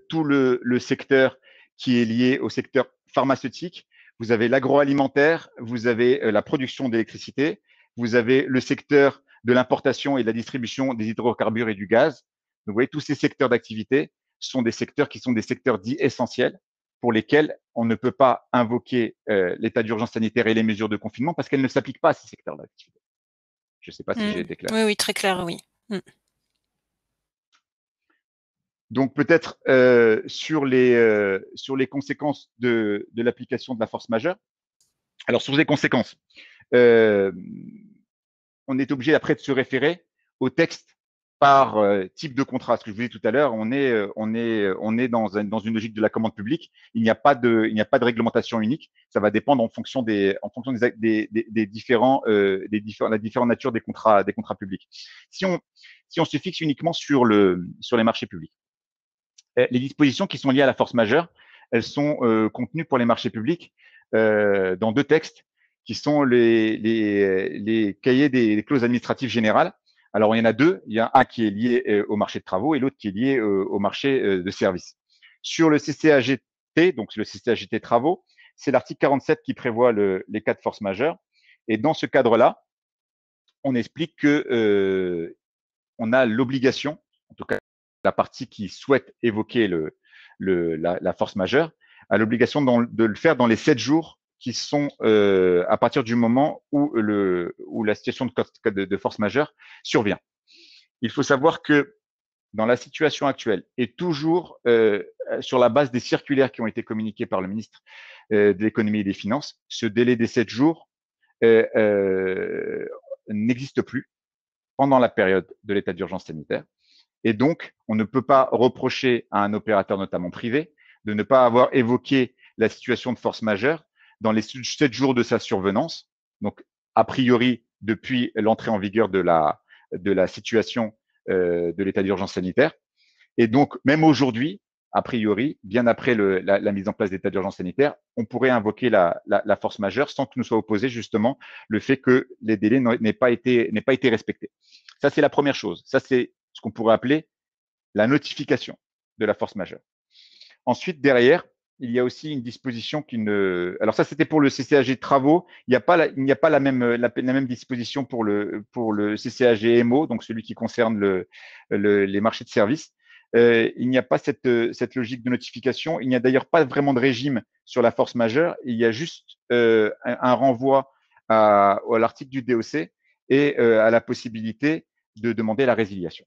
B: tout le secteur qui est lié au secteur pharmaceutique. Vous avez l'agroalimentaire, vous avez la production d'électricité, vous avez le secteur de l'importation et de la distribution des hydrocarbures et du gaz. Donc, vous voyez, tous ces secteurs d'activité sont des secteurs qui sont des secteurs dits essentiels pour lesquels on ne peut pas invoquer l'état d'urgence sanitaire et les mesures de confinement parce qu'elles ne s'appliquent pas à ces secteurs d'activité. Je ne sais pas si j'ai été clair.
A: Oui, très clair, oui.
B: Donc peut-être sur les conséquences de l'application de la force majeure. Alors sur les conséquences, on est obligé après de se référer au texte par type de contrat. Ce que je vous disais tout à l'heure, on est dans une logique de la commande publique. Il n'y a pas de réglementation unique. Ça va dépendre en fonction des différentes natures des contrats publics. Si on se fixe uniquement sur les marchés publics, les dispositions qui sont liées à la force majeure, elles sont contenues pour les marchés publics dans deux textes qui sont les cahiers des clauses administratives générales. Alors, il y en a deux. Il y a un qui est lié au marché de travaux et l'autre qui est lié au marché de services. Sur le CCAGT, donc le CCAGT travaux, c'est l'article 47 qui prévoit les cas de force majeure. Et dans ce cadre-là, on explique que on a l'obligation, en tout cas la partie qui souhaite évoquer la force majeure, a l'obligation de le faire dans les 7 jours qui sont à partir du moment où la situation de force majeure survient. Il faut savoir que dans la situation actuelle et toujours sur la base des circulaires qui ont été communiquées par le ministre de l'économie et des finances, ce délai des 7 jours n'existe plus pendant la période de l'état d'urgence sanitaire. Et donc, on ne peut pas reprocher à un opérateur, notamment privé, de ne pas avoir évoqué la situation de force majeure dans les 7 jours de sa survenance, donc a priori depuis l'entrée en vigueur de la situation de l'état d'urgence sanitaire. Et donc, même aujourd'hui, a priori, bien après la mise en place d'état d'urgence sanitaire, on pourrait invoquer la force majeure sans que nous soit opposé justement le fait que les délais n'aient pas été respectés. Ça, c'est la première chose. Ça, c'est ce qu'on pourrait appeler la notification de la force majeure. Ensuite, derrière, il y a aussi une disposition qui ne. Alors ça, c'était pour le CCAG travaux. Il n'y a pas la même disposition pour le CCAG MO, donc celui qui concerne les marchés de services. Il n'y a pas cette logique de notification. Il n'y a d'ailleurs pas vraiment de régime sur la force majeure. Il y a juste un renvoi à l'article du DOC et à la possibilité de demander la résiliation.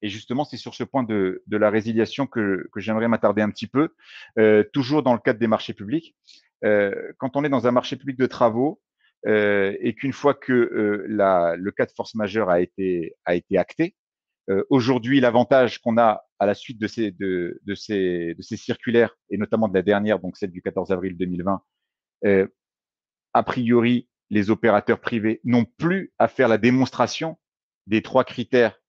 B: Et justement, c'est sur ce point de la résiliation que j'aimerais m'attarder un petit peu, toujours dans le cadre des marchés publics. Quand on est dans un marché public de travaux et qu'une fois que le cas de force majeure a été acté, aujourd'hui, l'avantage qu'on a à la suite de ces circulaires, et notamment de la dernière, donc celle du 14 avril 2020, a priori, les opérateurs privés n'ont plus à faire la démonstration des 3 critères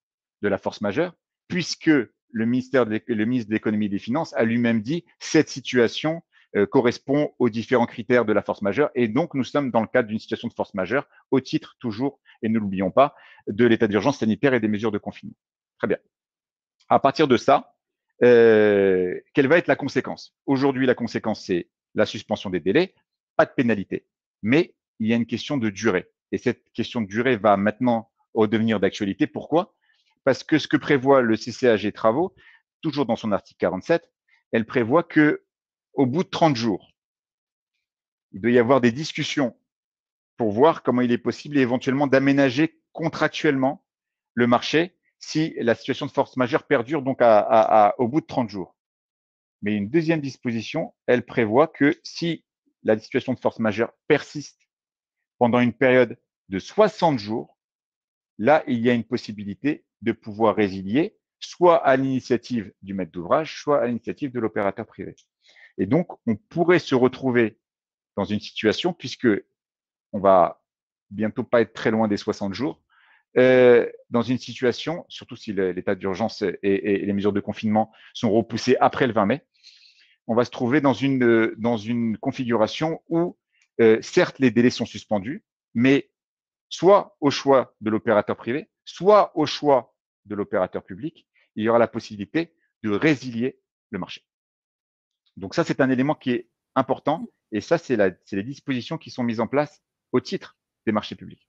B: de la force majeure, puisque le ministre de l'Économie et des Finances a lui-même dit cette situation correspond aux différents critères de la force majeure, et donc nous sommes dans le cadre d'une situation de force majeure au titre toujours, et ne l'oublions pas, de l'état d'urgence sanitaire et des mesures de confinement. Très bien. À partir de ça, quelle va être la conséquence? Aujourd'hui, la conséquence, c'est la suspension des délais, pas de pénalité, mais il y a une question de durée. Et cette question de durée va maintenant redevenir d'actualité. Pourquoi? Parce que ce que prévoit le CCAG travaux, toujours dans son article 47, elle prévoit que au bout de 30 jours, il doit y avoir des discussions pour voir comment il est possible et éventuellement d'aménager contractuellement le marché si la situation de force majeure perdure donc au bout de 30 jours. Mais une deuxième disposition, elle prévoit que si la situation de force majeure persiste pendant une période de 60 jours, là, il y a une possibilité de pouvoir résilier, soit à l'initiative du maître d'ouvrage, soit à l'initiative de l'opérateur privé. Et donc, on pourrait se retrouver dans une situation, puisque on va bientôt pas être très loin des 60 jours, dans une situation, surtout si l'état d'urgence et les mesures de confinement sont repoussées après le 20 mai, on va se trouver dans une configuration où, certes, les délais sont suspendus, mais soit au choix de l'opérateur privé, soit au choix de l'opérateur public, il y aura la possibilité de résilier le marché. Donc ça, c'est un élément qui est important, et ça, c'est les dispositions qui sont mises en place au titre des marchés publics.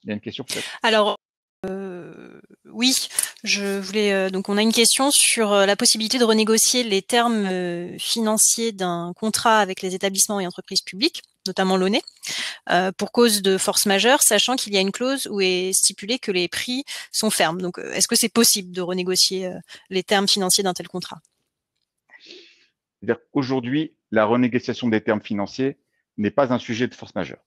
B: Il y a une question peut-être?
A: Alors, oui, je voulais donc on a une question sur la possibilité de renégocier les termes financiers d'un contrat avec les établissements et entreprises publiques, notamment l'ONE, pour cause de force majeure, sachant qu'il y a une clause où est stipulé que les prix sont fermes. Donc, est-ce que c'est possible de renégocier les termes financiers d'un tel contrat?
B: C'est-à-dire qu'aujourd'hui, la renégociation des termes financiers n'est pas un sujet de force majeure.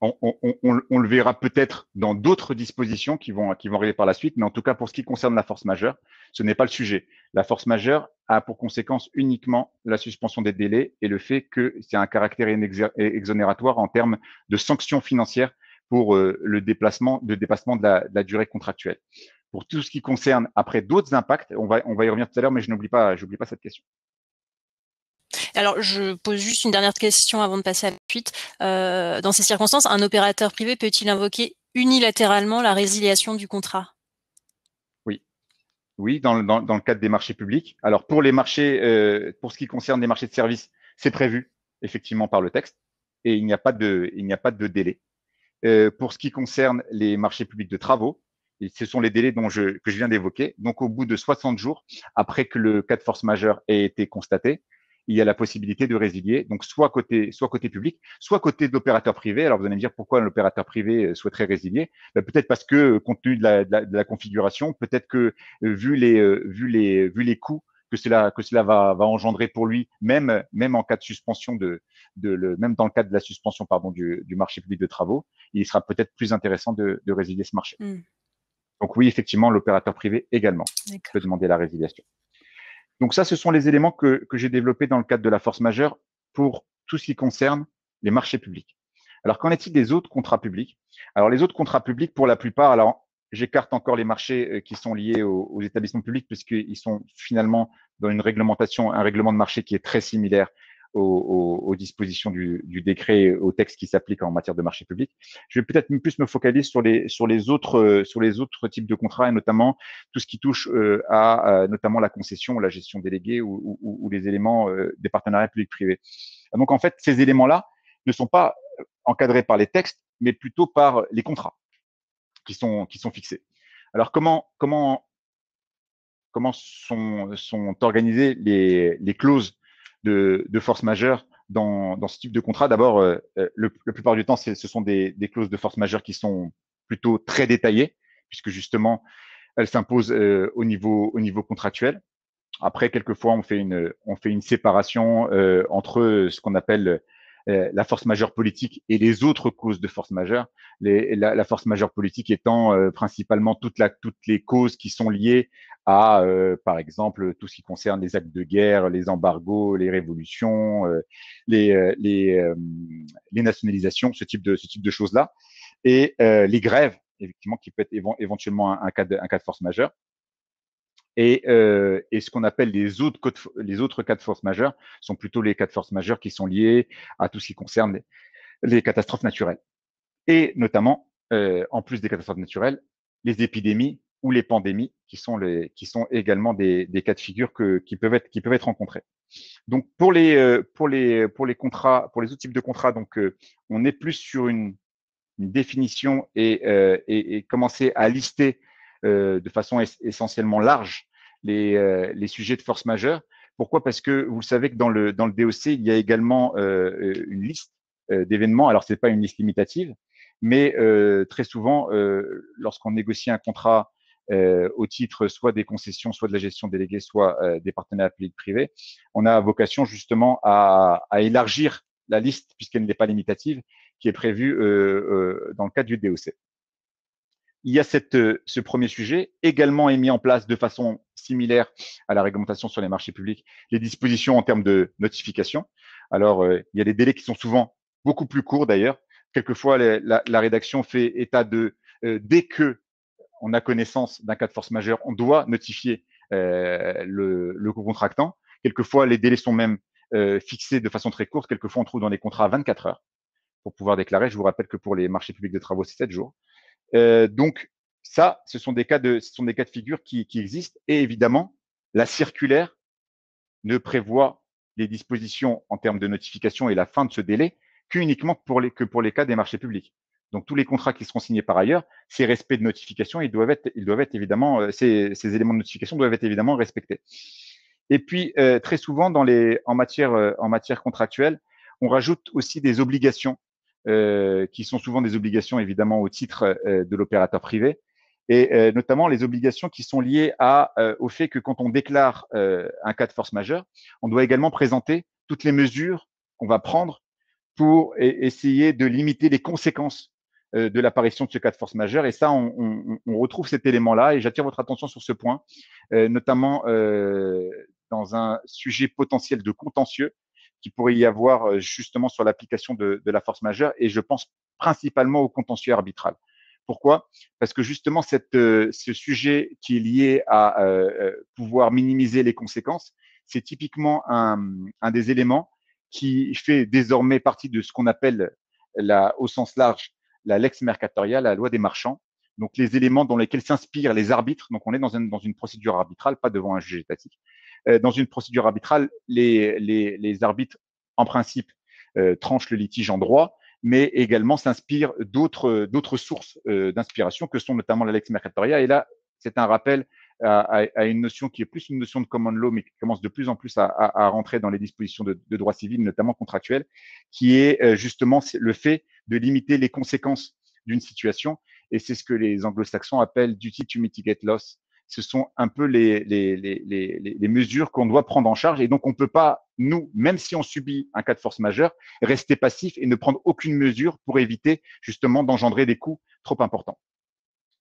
B: On le verra peut-être dans d'autres dispositions qui vont arriver par la suite, mais en tout cas, pour ce qui concerne la force majeure, ce n'est pas le sujet. La force majeure a pour conséquence uniquement la suspension des délais et le fait que c'est un caractère exonératoire en termes de sanctions financières pour le dépassement de la durée contractuelle. Pour tout ce qui concerne après d'autres impacts, on va y revenir tout à l'heure, mais je n'oublie pas cette question.
A: Alors, je pose juste une dernière question avant de passer à la suite. Dans ces circonstances, un opérateur privé peut-il invoquer unilatéralement la résiliation du contrat?
B: Oui, dans le cadre des marchés publics. Alors, pour les marchés, pour ce qui concerne les marchés de services, c'est prévu effectivement par le texte et il n'y a pas de délai. Pour ce qui concerne les marchés publics de travaux, et ce sont les délais que je viens d'évoquer. Donc, au bout de 60 jours, après que le cas de force majeure ait été constaté, il y a la possibilité de résilier, donc soit côté public, soit côté de l'opérateur privé. Alors, vous allez me dire pourquoi l'opérateur privé souhaiterait résilier. Peut-être parce que, compte tenu de la configuration, peut-être que vu les coûts que cela va engendrer pour lui, même en cas de suspension même dans le cadre de la suspension du marché public de travaux, il sera peut-être plus intéressant de résilier ce marché. Donc oui, effectivement, l'opérateur privé également peut demander la résiliation. Donc ça, ce sont les éléments que j'ai développés dans le cadre de la force majeure pour tout ce qui concerne les marchés publics. Alors, qu'en est-il des autres contrats publics? Alors, les autres contrats publics, pour la plupart, alors j'écarte encore les marchés qui sont liés aux établissements publics, puisqu'ils sont finalement dans une réglementation, un règlement de marché qui est très similaire aux dispositions du décret, au texte qui s'applique en matière de marché public. Je vais peut-être plus me focaliser sur les autres types de contrats, et notamment tout ce qui touche à notamment la concession, la gestion déléguée ou les éléments des partenariats publics-privés. Donc en fait, ces éléments-là ne sont pas encadrés par les textes, mais plutôt par les contrats qui sont fixés. Alors comment sont organisées les clauses de force majeure dans ce type de contrat? D'abord, la plupart du temps, ce sont des clauses de force majeure qui sont plutôt très détaillées, puisque justement, elles s'imposent au niveau contractuel. Après, quelquefois, on fait une séparation entre ce qu'on appelle la force majeure politique et les autres causes de force majeure. La force majeure politique étant principalement toutes les causes qui sont liées à, par exemple, tout ce qui concerne les actes de guerre, les embargos, les révolutions, les nationalisations, ce type de choses-là, et les grèves, effectivement, qui peut être éventuellement un cas de force majeure. Et ce qu'on appelle les autres cas de force majeure sont plutôt les cas de force majeure qui sont liés à tout ce qui concerne les catastrophes naturelles. Et notamment, en plus des catastrophes naturelles, les épidémies ou les pandémies qui sont également des cas de figure qui peuvent être rencontrés. Donc pour les contrats, pour les autres types de contrats, donc on est plus sur une définition et commencer à lister de façon essentiellement large les sujets de force majeure. Pourquoi? Parce que vous le savez que dans le DOC, il y a également une liste d'événements. Alors, c'est pas une liste limitative, mais très souvent, lorsqu'on négocie un contrat au titre soit des concessions, soit de la gestion déléguée, soit des partenariats publics-privés, on a vocation justement à élargir la liste, puisqu'elle n'est pas limitative, qui est prévue dans le cadre du DOC. Il y a ce premier sujet, également est mis en place de façon similaire à la réglementation sur les marchés publics, les dispositions en termes de notification. Alors, il y a des délais qui sont souvent beaucoup plus courts d'ailleurs. Quelquefois, la rédaction fait état de dès que on a connaissance d'un cas de force majeure, on doit notifier le contractant. Quelquefois, les délais sont même fixés de façon très courte. Quelquefois, on trouve dans les contrats 24 heures pour pouvoir déclarer. Je vous rappelle que pour les marchés publics de travaux, c'est 7 jours. Donc, ça, ce sont des cas de figure qui existent. Et évidemment, la circulaire ne prévoit les dispositions en termes de notification et la fin de ce délai qu'uniquement pour les cas des marchés publics. Donc, tous les contrats qui seront signés par ailleurs, ces respects de notification, ils doivent être évidemment, ces éléments de notification doivent être évidemment respectés. Et puis, très souvent, en matière contractuelle, on rajoute aussi des obligations qui sont souvent des obligations évidemment au titre de l'opérateur privé, et notamment les obligations qui sont liées au fait que quand on déclare un cas de force majeure, on doit également présenter toutes les mesures qu'on va prendre pour essayer de limiter les conséquences de l'apparition de ce cas de force majeure. Et ça, on retrouve cet élément-là, et j'attire votre attention sur ce point, notamment dans un sujet potentiel de contentieux qui pourrait y avoir justement sur l'application de la force majeure, et je pense principalement au contentieux arbitral. Pourquoi? Parce que justement, ce sujet qui est lié à pouvoir minimiser les conséquences, c'est typiquement un des éléments qui fait désormais partie de ce qu'on appelle au sens large la lex mercatoria, la loi des marchands. Donc les éléments dans lesquels s'inspirent les arbitres. Donc on est dans une procédure arbitrale, pas devant un juge étatique. Dans une procédure arbitrale, les arbitres, en principe, tranchent le litige en droit, mais également s'inspirent d'autres sources d'inspiration, que sont notamment la lex mercatoria. Et là, c'est un rappel à une notion qui est plus une notion de common law, mais qui commence de plus en plus à rentrer dans les dispositions de droit civil, notamment contractuel, qui est justement le fait de limiter les conséquences d'une situation. Et c'est ce que les anglo-saxons appellent duty to mitigate loss. Ce sont un peu les mesures qu'on doit prendre en charge. Et donc, on ne peut pas, nous, même si on subit un cas de force majeure, rester passif et ne prendre aucune mesure pour éviter justement d'engendrer des coûts trop importants.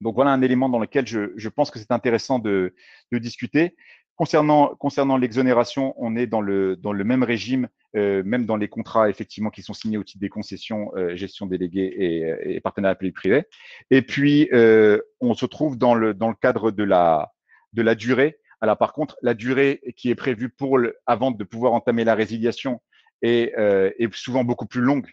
B: Donc voilà un élément dans lequel je pense que c'est intéressant de discuter. Concernant l'exonération, on est dans le même régime, même dans les contrats effectivement qui sont signés au titre des concessions, gestion déléguée et partenariat public-privé. Et puis on se trouve dans le cadre de la durée. Alors par contre, la durée qui est prévue avant de pouvoir entamer la résiliation est souvent beaucoup plus longue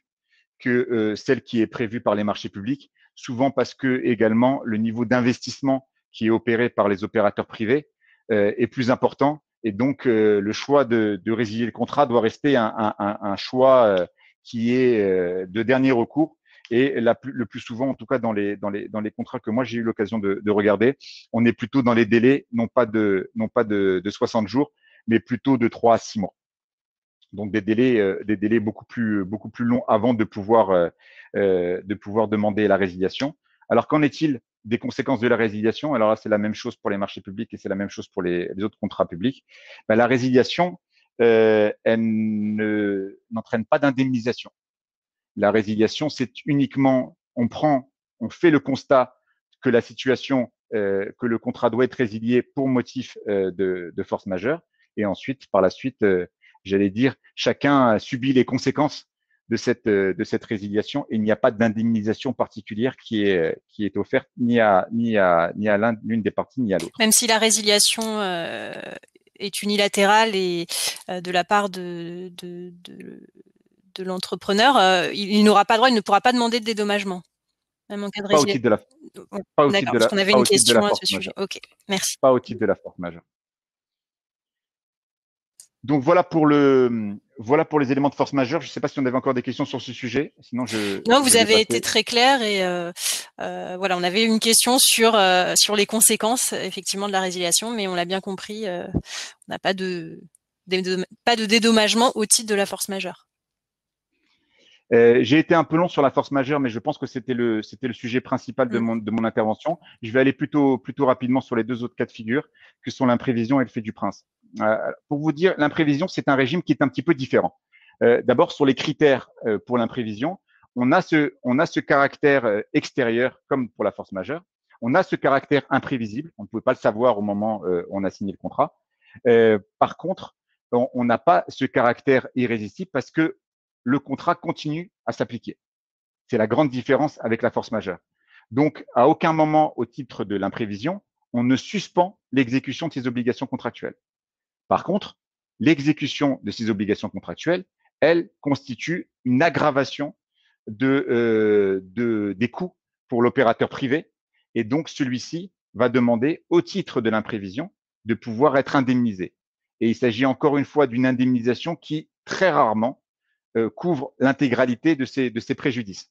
B: que celle qui est prévue par les marchés publics, souvent parce que également le niveau d'investissement qui est opéré par les opérateurs privés est plus important, et donc le choix de résilier le contrat doit rester un choix qui est de dernier recours. Et le plus souvent, en tout cas dans les contrats que moi j'ai eu l'occasion de regarder, on est plutôt dans les délais non pas de 60 jours, mais plutôt de 3 à 6 mois. Donc des délais beaucoup plus longs avant de pouvoir demander la résiliation. Alors qu'en est-il des conséquences de la résiliation? Alors là, c'est la même chose pour les marchés publics et c'est la même chose pour les autres contrats publics. Ben, la résiliation, elle n'entraîne pas d'indemnisation. La résiliation, c'est uniquement, on fait le constat que la situation, que le contrat doit être résilié pour motif de force majeure, et ensuite, par la suite, j'allais dire, chacun subit les conséquences de cette résiliation, et il n'y a pas d'indemnisation particulière qui est offerte ni à l'une des parties ni à l'autre.
A: Même si la résiliation est unilatérale et de la part de l'entrepreneur, il n'aura pas le droit, il ne pourra pas demander de dédommagement. Même en cas de
B: Pas au titre de la
A: D'accord, parce qu'on avait une question à ce sujet. Ok, merci.
B: Pas au titre de la force majeure. Donc voilà pour les éléments de force majeure. Je ne sais pas si on avait encore des questions sur ce sujet. Sinon,
A: non, vous avez été très clair et voilà, on avait une question sur les conséquences effectivement de la résiliation, mais on l'a bien compris, on n'a pas de dédommagement au titre de la force majeure.
B: J'ai été un peu long sur la force majeure, mais je pense que c'était le sujet principal de mon intervention. Je vais aller plutôt rapidement sur les deux autres cas de figure, que sont l'imprévision et le fait du prince. Pour vous dire, l'imprévision, c'est un régime qui est un petit peu différent. D'abord, sur les critères pour l'imprévision, on a ce caractère extérieur, comme pour la force majeure. On a ce caractère imprévisible. On ne pouvait pas le savoir au moment où on a signé le contrat. Par contre, on n'a pas ce caractère irrésistible parce que le contrat continue à s'appliquer. C'est la grande différence avec la force majeure. Donc, à aucun moment, au titre de l'imprévision, on ne suspend l'exécution de ces obligations contractuelles. Par contre, l'exécution de ces obligations contractuelles, elle constitue une aggravation des coûts pour l'opérateur privé, et donc celui-ci va demander, au titre de l'imprévision, de pouvoir être indemnisé. Et il s'agit encore une fois d'une indemnisation qui, très rarement, couvre l'intégralité de ces préjudices.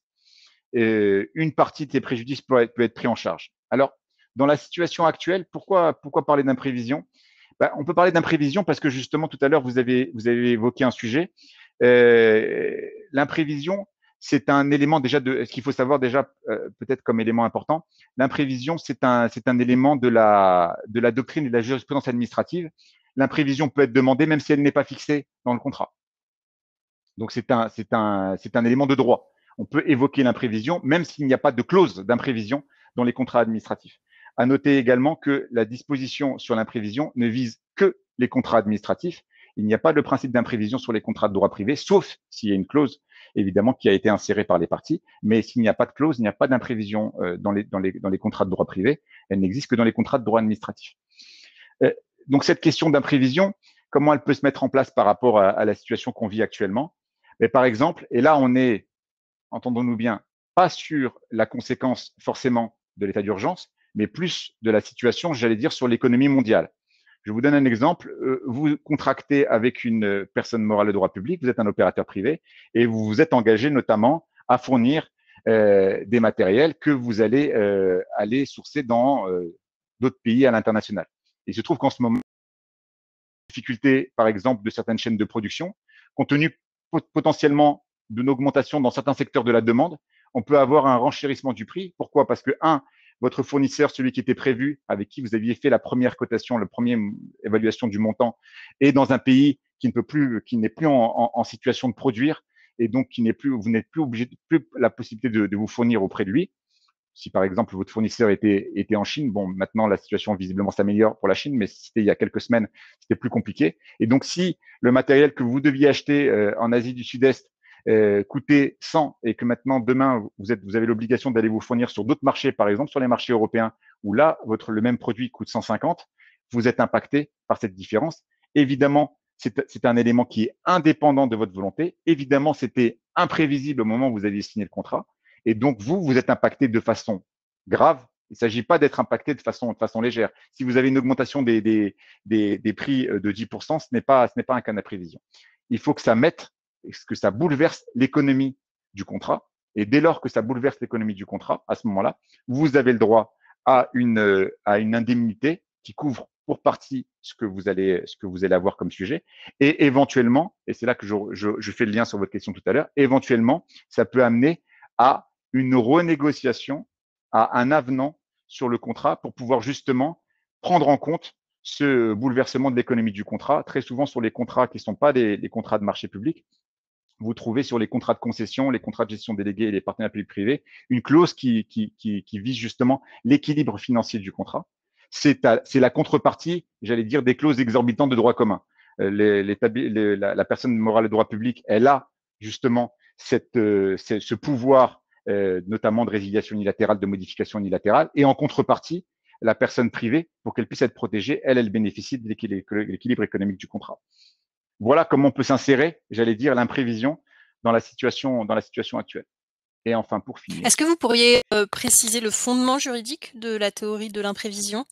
B: Une partie de ces préjudices peut être pris en charge. Alors, dans la situation actuelle, pourquoi parler d'imprévision? On peut parler d'imprévision parce que justement, tout à l'heure, vous avez évoqué un sujet. L'imprévision, c'est un élément déjà ce qu'il faut savoir déjà, peut-être comme élément important. L'imprévision, c'est un élément de la doctrine et de la jurisprudence administrative. L'imprévision peut être demandée même si elle n'est pas fixée dans le contrat. Donc, c'est un élément de droit. On peut évoquer l'imprévision, même s'il n'y a pas de clause d'imprévision dans les contrats administratifs. À noter également que la disposition sur l'imprévision ne vise que les contrats administratifs. Il n'y a pas de principe d'imprévision sur les contrats de droit privé, sauf s'il y a une clause, évidemment, qui a été insérée par les parties. Mais s'il n'y a pas de clause, il n'y a pas d'imprévision dans les contrats de droit privé. Elle n'existe que dans les contrats de droit administratif. Donc, cette question d'imprévision, comment elle peut se mettre en place par rapport à la situation qu'on vit actuellement? Mais par exemple, et là, on est, entendons-nous bien, pas sur la conséquence forcément de l'état d'urgence, mais plus de la situation, j'allais dire, sur l'économie mondiale. Je vous donne un exemple. Vous contractez avec une personne morale de droit public, vous êtes un opérateur privé, et vous vous êtes engagé notamment à fournir des matériels que vous allez aller sourcer dans d'autres pays à l'international. Il se trouve qu'en ce moment, difficulté, par exemple, de certaines chaînes de production, compte tenu potentiellement d'une augmentation dans certains secteurs de la demande, on peut avoir un renchérissement du prix. Pourquoi? Parce que, votre fournisseur, celui qui était prévu, avec qui vous aviez fait la première cotation, la première évaluation du montant, est dans un pays qui n'est plus en situation de produire, et donc vous n'êtes plus obligé, plus la possibilité de vous fournir auprès de lui. Si par exemple votre fournisseur était en Chine, bon, maintenant la situation visiblement s'améliore pour la Chine, mais si c'était il y a quelques semaines, c'était plus compliqué. Et donc si le matériel que vous deviez acheter en Asie du Sud-Est coûtait 100 et que maintenant demain vous avez l'obligation d'aller vous fournir sur d'autres marchés, par exemple sur les marchés européens, où là le même produit coûte 150, vous êtes impacté par cette différence. Évidemment, c'est un élément qui est indépendant de votre volonté. Évidemment, c'était imprévisible au moment où vous aviez signé le contrat. Et donc, vous êtes impacté de façon grave. Il ne s'agit pas d'être impacté de façon légère. Si vous avez une augmentation des prix de 10%, ce n'est pas un cas d'imprévision. Il faut que ça bouleverse l'économie du contrat. Et dès lors que ça bouleverse l'économie du contrat, à ce moment-là, vous avez le droit à une indemnité qui couvre pour partie ce que vous allez avoir comme sujet. Et éventuellement, et c'est là que je fais le lien sur votre question tout à l'heure, éventuellement, ça peut amener à une renégociation, à un avenant sur le contrat pour pouvoir justement prendre en compte ce bouleversement de l'économie du contrat. Très souvent, sur les contrats qui ne sont pas des contrats de marché public, vous trouvez sur les contrats de concession, les contrats de gestion déléguée et les partenariats publics-privés, une clause qui vise justement l'équilibre financier du contrat. C'est la contrepartie, j'allais dire, des clauses exorbitantes de droit commun. La personne morale de droit public, elle a justement ce pouvoir, notamment de résiliation unilatérale, de modification unilatérale, et en contrepartie, la personne privée, pour qu'elle puisse être protégée, elle bénéficie de l'équilibre économique du contrat. Voilà comment on peut s'insérer, j'allais dire, l'imprévision dans la situation actuelle. Et enfin, pour finir.
A: Est-ce que vous pourriez préciser le fondement juridique de la théorie de l'imprévision?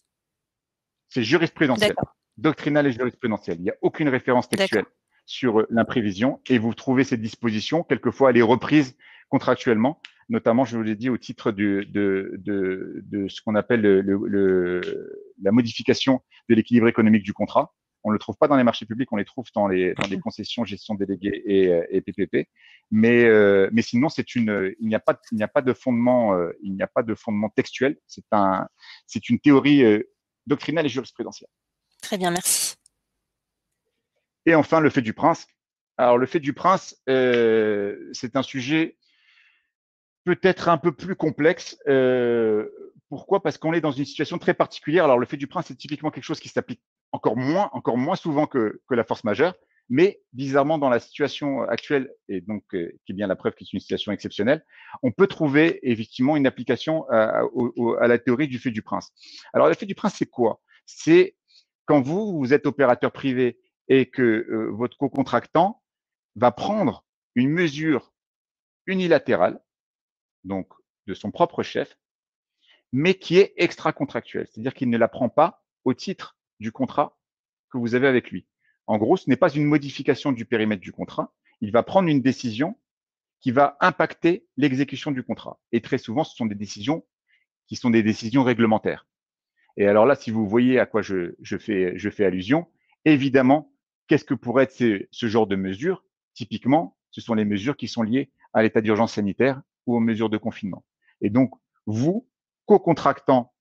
B: C'est jurisprudentiel, doctrinal et jurisprudentiel. Il n'y a aucune référence textuelle sur l'imprévision et vous trouvez cette disposition, quelquefois elle est reprise contractuellement, notamment, je vous l'ai dit, au titre de ce qu'on appelle la modification de l'équilibre économique du contrat. On ne le trouve pas dans les marchés publics, on les trouve dans les concessions, gestion déléguée et PPP. Mais sinon, il n'y a pas de fondement, textuel. C'est une théorie doctrinale et jurisprudentielle.
A: Très bien, merci.
B: Et enfin, le fait du prince. Alors, le fait du prince, c'est un sujet peut-être un peu plus complexe. Pourquoi? Parce qu'on est dans une situation très particulière. Alors, le fait du prince, c'est typiquement quelque chose qui s'applique encore moins souvent que la force majeure, mais bizarrement, dans la situation actuelle, et donc qui est bien la preuve que c'est une situation exceptionnelle, on peut trouver effectivement une application à la théorie du fait du prince. Alors, le fait du prince, c'est quoi? C'est quand vous êtes opérateur privé et que votre co-contractant va prendre une mesure unilatérale, donc de son propre chef, mais qui est extra-contractuelle, c'est-à-dire qu'il ne la prend pas au titre du contrat que vous avez avec lui. En gros, ce n'est pas une modification du périmètre du contrat, il va prendre une décision qui va impacter l'exécution du contrat. Et très souvent, ce sont des décisions qui sont des décisions réglementaires. Et alors là, si vous voyez à quoi je fais allusion, évidemment, qu'est-ce que pourrait être ce genre de mesures? Typiquement, ce sont les mesures qui sont liées à l'état d'urgence sanitaire ou aux mesures de confinement. Et donc, vous, co-contractant,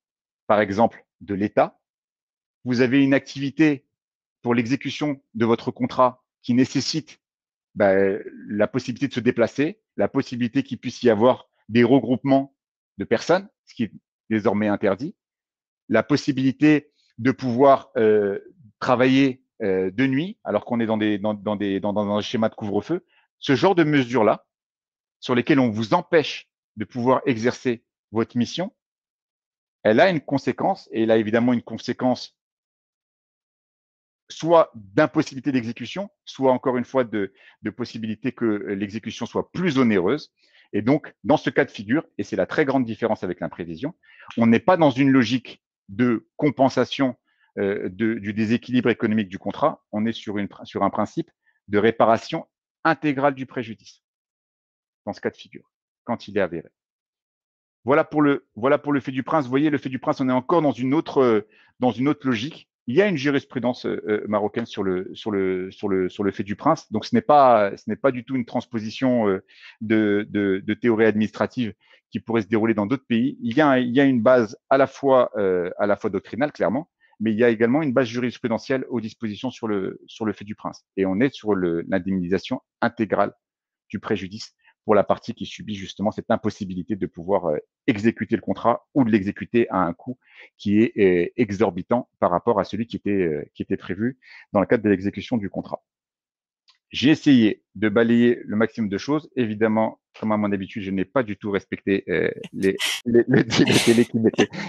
B: par exemple, de l'État, vous avez une activité pour l'exécution de votre contrat qui nécessite la possibilité de se déplacer, la possibilité qu'il puisse y avoir des regroupements de personnes, ce qui est désormais interdit, la possibilité de pouvoir travailler de nuit alors qu'on est dans un schéma de couvre-feu, ce genre de mesures-là, sur lesquelles on vous empêche de pouvoir exercer votre mission, elle a une conséquence, et elle a évidemment une conséquence soit d'impossibilité d'exécution, soit encore une fois de possibilité que l'exécution soit plus onéreuse. Et donc, dans ce cas de figure, et c'est la très grande différence avec l'imprévision, on n'est pas dans une logique de compensation du déséquilibre économique du contrat, on est sur un principe de réparation intégrale du préjudice, dans ce cas de figure, quand il est avéré. Voilà pour le fait du prince. Vous voyez, le fait du prince, on est encore dans une autre logique. Il y a une jurisprudence marocaine sur le fait du prince. Donc ce n'est pas du tout une transposition de théorie administrative qui pourrait se dérouler dans d'autres pays. Il y a une base à la fois doctrinale, clairement, mais il y a également une base jurisprudentielle aux dispositions sur le fait du prince. Et on est sur l'indemnisation intégrale du préjudice pour la partie qui subit justement cette impossibilité de pouvoir exécuter le contrat ou de l'exécuter à un coût qui est exorbitant par rapport à celui qui était prévu dans le cadre de l'exécution du contrat. J'ai essayé de balayer le maximum de choses. Évidemment, comme à mon habitude, je n'ai pas du tout respecté le délai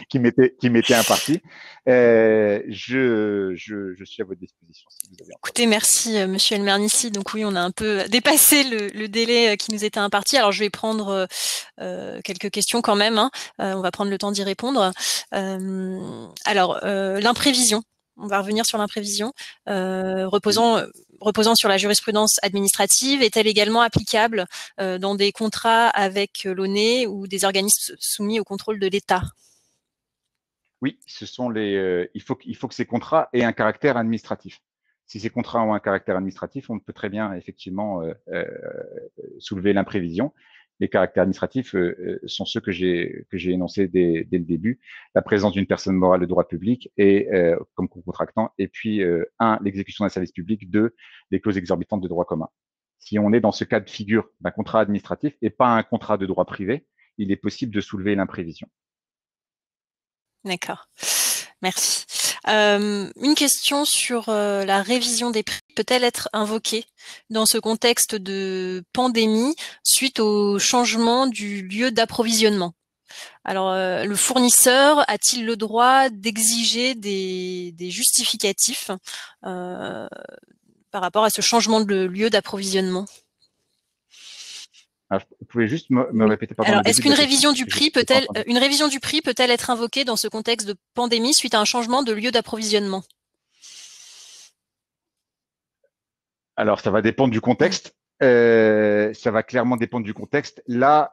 B: qui m'était imparti. Je suis à votre disposition si vous avez encore.
A: Écoutez, merci Monsieur Elmernissi. Donc oui, on a un peu dépassé le délai qui nous était imparti. Alors je vais prendre quelques questions quand même. Hein. On va prendre le temps d'y répondre. Alors l'imprévision. On va revenir sur l'imprévision. Reposant sur la jurisprudence administrative, est-elle également applicable dans des contrats avec l'ONE ou des organismes soumis au contrôle de l'État?
B: Oui, ce sont il faut que ces contrats aient un caractère administratif. Si ces contrats ont un caractère administratif, on peut très bien effectivement soulever l'imprévision. Les caractères administratifs sont ceux que j'ai énoncés dès le début. La présence d'une personne morale de droit public et comme contractant, et puis l'exécution d'un service public, 2, les clauses exorbitantes de droit commun. Si on est dans ce cas de figure d'un contrat administratif et pas un contrat de droit privé, il est possible de soulever l'imprévision.
A: D'accord, merci. Une question sur la révision des prix peut-elle être invoquée dans ce contexte de pandémie suite au changement du lieu d'approvisionnement? Alors, le fournisseur a-t-il le droit d'exiger des justificatifs par rapport à ce changement de lieu d'approvisionnement?
B: Alors, vous pouvez juste me répéter, pardon.
A: Alors, est-ce qu'une révision du prix peut-elle être invoquée dans ce contexte de pandémie suite à un changement de lieu d'approvisionnement?
B: Alors, ça va dépendre du contexte. Ça va clairement dépendre du contexte. Là,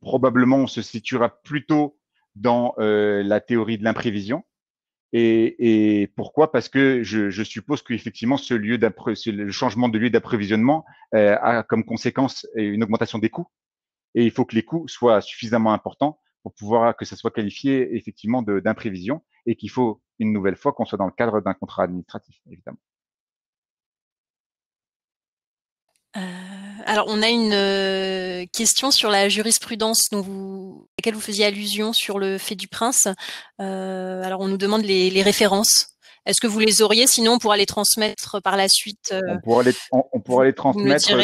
B: probablement, on se situera plutôt dans la théorie de l'imprévision. Et pourquoi? Parce que je suppose qu'effectivement, le changement de lieu d'approvisionnement a comme conséquence une augmentation des coûts. Et il faut que les coûts soient suffisamment importants pour pouvoir que ça soit qualifié effectivement d'imprévision, et qu'il faut une nouvelle fois qu'on soit dans le cadre d'un contrat administratif, évidemment.
A: Alors, on a une question sur la jurisprudence à laquelle vous faisiez allusion sur le fait du prince. Alors, on nous demande les références. Est-ce que vous les auriez? Sinon, on pourra les transmettre par la suite.
B: On pourra les transmettre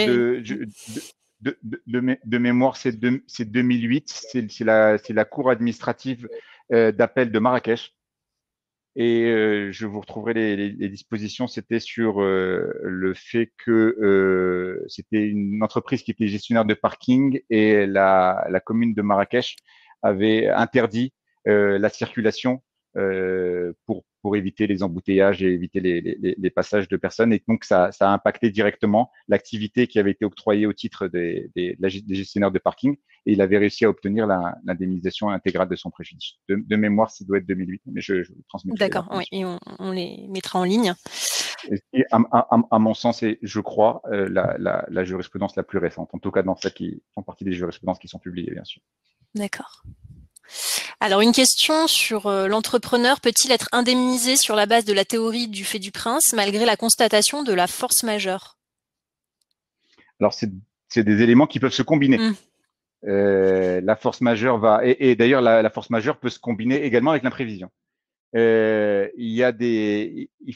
B: de mémoire. C'est 2008. C'est la cour administrative d'appel de Marrakech. Et je vous retrouverai les dispositions. C'était sur le fait que c'était une entreprise qui était gestionnaire de parking, et la commune de Marrakech avait interdit la circulation pour éviter les embouteillages et éviter les passages de personnes. Et donc, ça a impacté directement l'activité qui avait été octroyée au titre des gestionnaires de parking. Et il avait réussi à obtenir l'indemnisation intégrale de son préjudice. De mémoire, ça doit être 2008, mais je vous transmets.
A: D'accord, oui, et on les mettra en ligne.
B: Et à mon sens, c'est, je crois, la jurisprudence la plus récente, en tout cas dans celles qui font partie des jurisprudences qui sont publiées, bien sûr.
A: D'accord. Alors, une question sur l'entrepreneur peut-il être indemnisé sur la base de la théorie du fait du prince malgré la constatation de la force majeure?
B: Alors, c'est des éléments qui peuvent se combiner. La force majeure et d'ailleurs la force majeure peut se combiner également avec l'imprévision. Il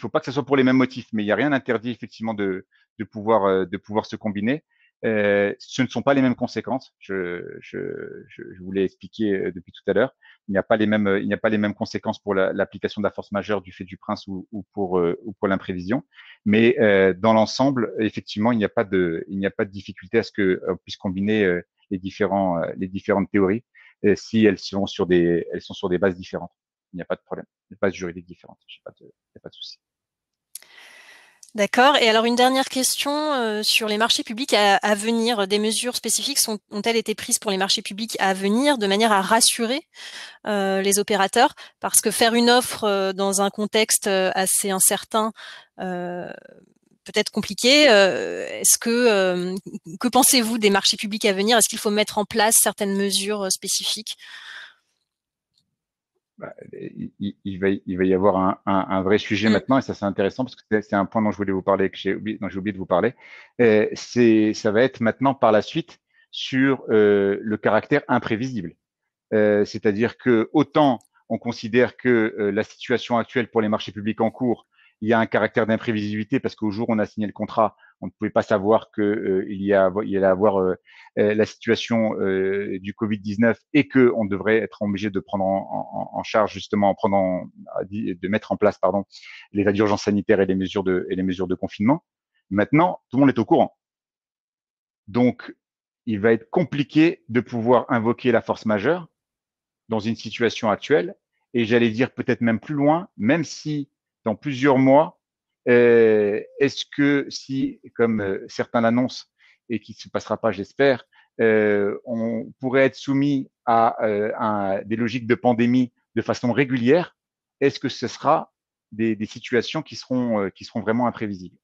B: faut pas que ce soit pour les mêmes motifs, mais il n'y a rien d'interdit effectivement de pouvoir se combiner. Ce ne sont pas les mêmes conséquences. Je vous l'ai expliqué depuis tout à l'heure. Il n'y a pas les mêmes conséquences pour l'application de la force majeure du fait du prince ou pour l'imprévision. Mais dans l'ensemble, effectivement, il n'y a pas de difficulté à ce qu'on puisse combiner les différentes théories si elles sont sur des bases différentes. Il n'y a pas de problème. Des bases juridiques différentes. Il n'y a pas de souci.
A: D'accord. Et alors, une dernière question sur les marchés publics à venir. Des mesures spécifiques ont-elles été prises pour les marchés publics à venir de manière à rassurer les opérateurs? Parce que faire une offre dans un contexte assez incertain peut être compliqué. Que pensez-vous des marchés publics à venir? Est-ce qu'il faut mettre en place certaines mesures spécifiques?
B: il va y avoir un vrai sujet maintenant, et ça c'est intéressant parce que c'est un point dont je voulais vous parler, dont j'ai oublié de vous parler. Ça va être maintenant par la suite sur le caractère imprévisible. C'est-à-dire que autant on considère que la situation actuelle pour les marchés publics en cours, il y a un caractère d'imprévisibilité parce qu'au jour où on a signé le contrat, on ne pouvait pas savoir que il allait avoir la situation du Covid-19 et que on devrait être obligé de prendre en charge justement, de mettre en place l'état d'urgence sanitaire et les mesures de confinement. Maintenant, tout le monde est au courant. Donc, il va être compliqué de pouvoir invoquer la force majeure dans une situation actuelle, et j'allais dire peut-être même plus loin, même si dans plusieurs mois, est-ce que si, comme certains l'annoncent, et qui ne se passera pas, j'espère, on pourrait être soumis à des logiques de pandémie de façon régulière, est-ce que ce sera des situations qui seront vraiment imprévisibles?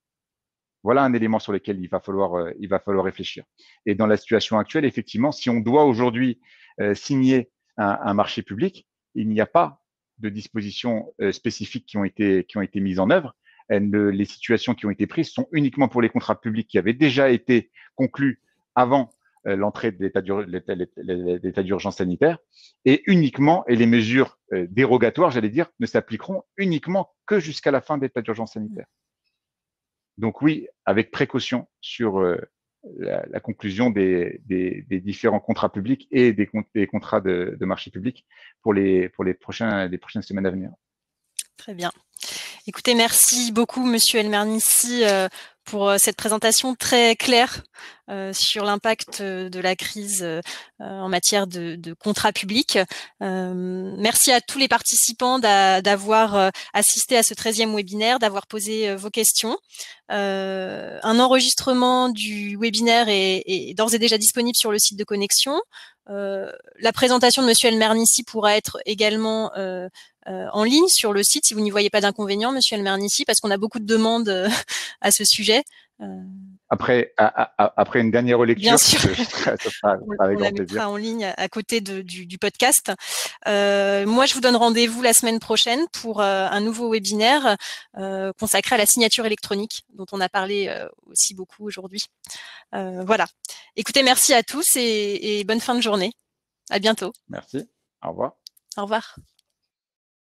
B: Voilà un élément sur lequel il va falloir réfléchir. Et dans la situation actuelle, effectivement, si on doit aujourd'hui signer un marché public, il n'y a pas de dispositions spécifiques qui ont été mises en œuvre. Les situations qui ont été prises sont uniquement pour les contrats publics qui avaient déjà été conclus avant l'entrée de l'état d'urgence sanitaire, et les mesures dérogatoires, j'allais dire, ne s'appliqueront uniquement que jusqu'à la fin de l'état d'urgence sanitaire. Donc oui, avec précaution sur la conclusion des différents contrats publics et des contrats de marché public pour les prochaines semaines à venir.
A: Très bien. Écoutez, merci beaucoup, Monsieur Elmernissi, pour cette présentation très claire sur l'impact de la crise en matière de contrats publics. Merci à tous les participants d'avoir assisté à ce 13e webinaire, d'avoir posé vos questions. Un enregistrement du webinaire est d'ores et déjà disponible sur le site de Connexion. La présentation de Monsieur Elmernissi pourra être également en ligne sur le site si vous n'y voyez pas d'inconvénient, Monsieur Elmernissi, parce qu'on a beaucoup de demandes à ce sujet.
B: Après une dernière relecture,
A: bien sûr,
B: ça sera avec
A: on
B: grand
A: la
B: plaisir.
A: mettra en ligne à côté du podcast. Moi, je vous donne rendez-vous la semaine prochaine pour un nouveau webinaire consacré à la signature électronique, dont on a parlé aussi beaucoup aujourd'hui. Voilà. Écoutez, merci à tous et bonne fin de journée. À bientôt.
B: Merci. Au revoir.
A: Au revoir.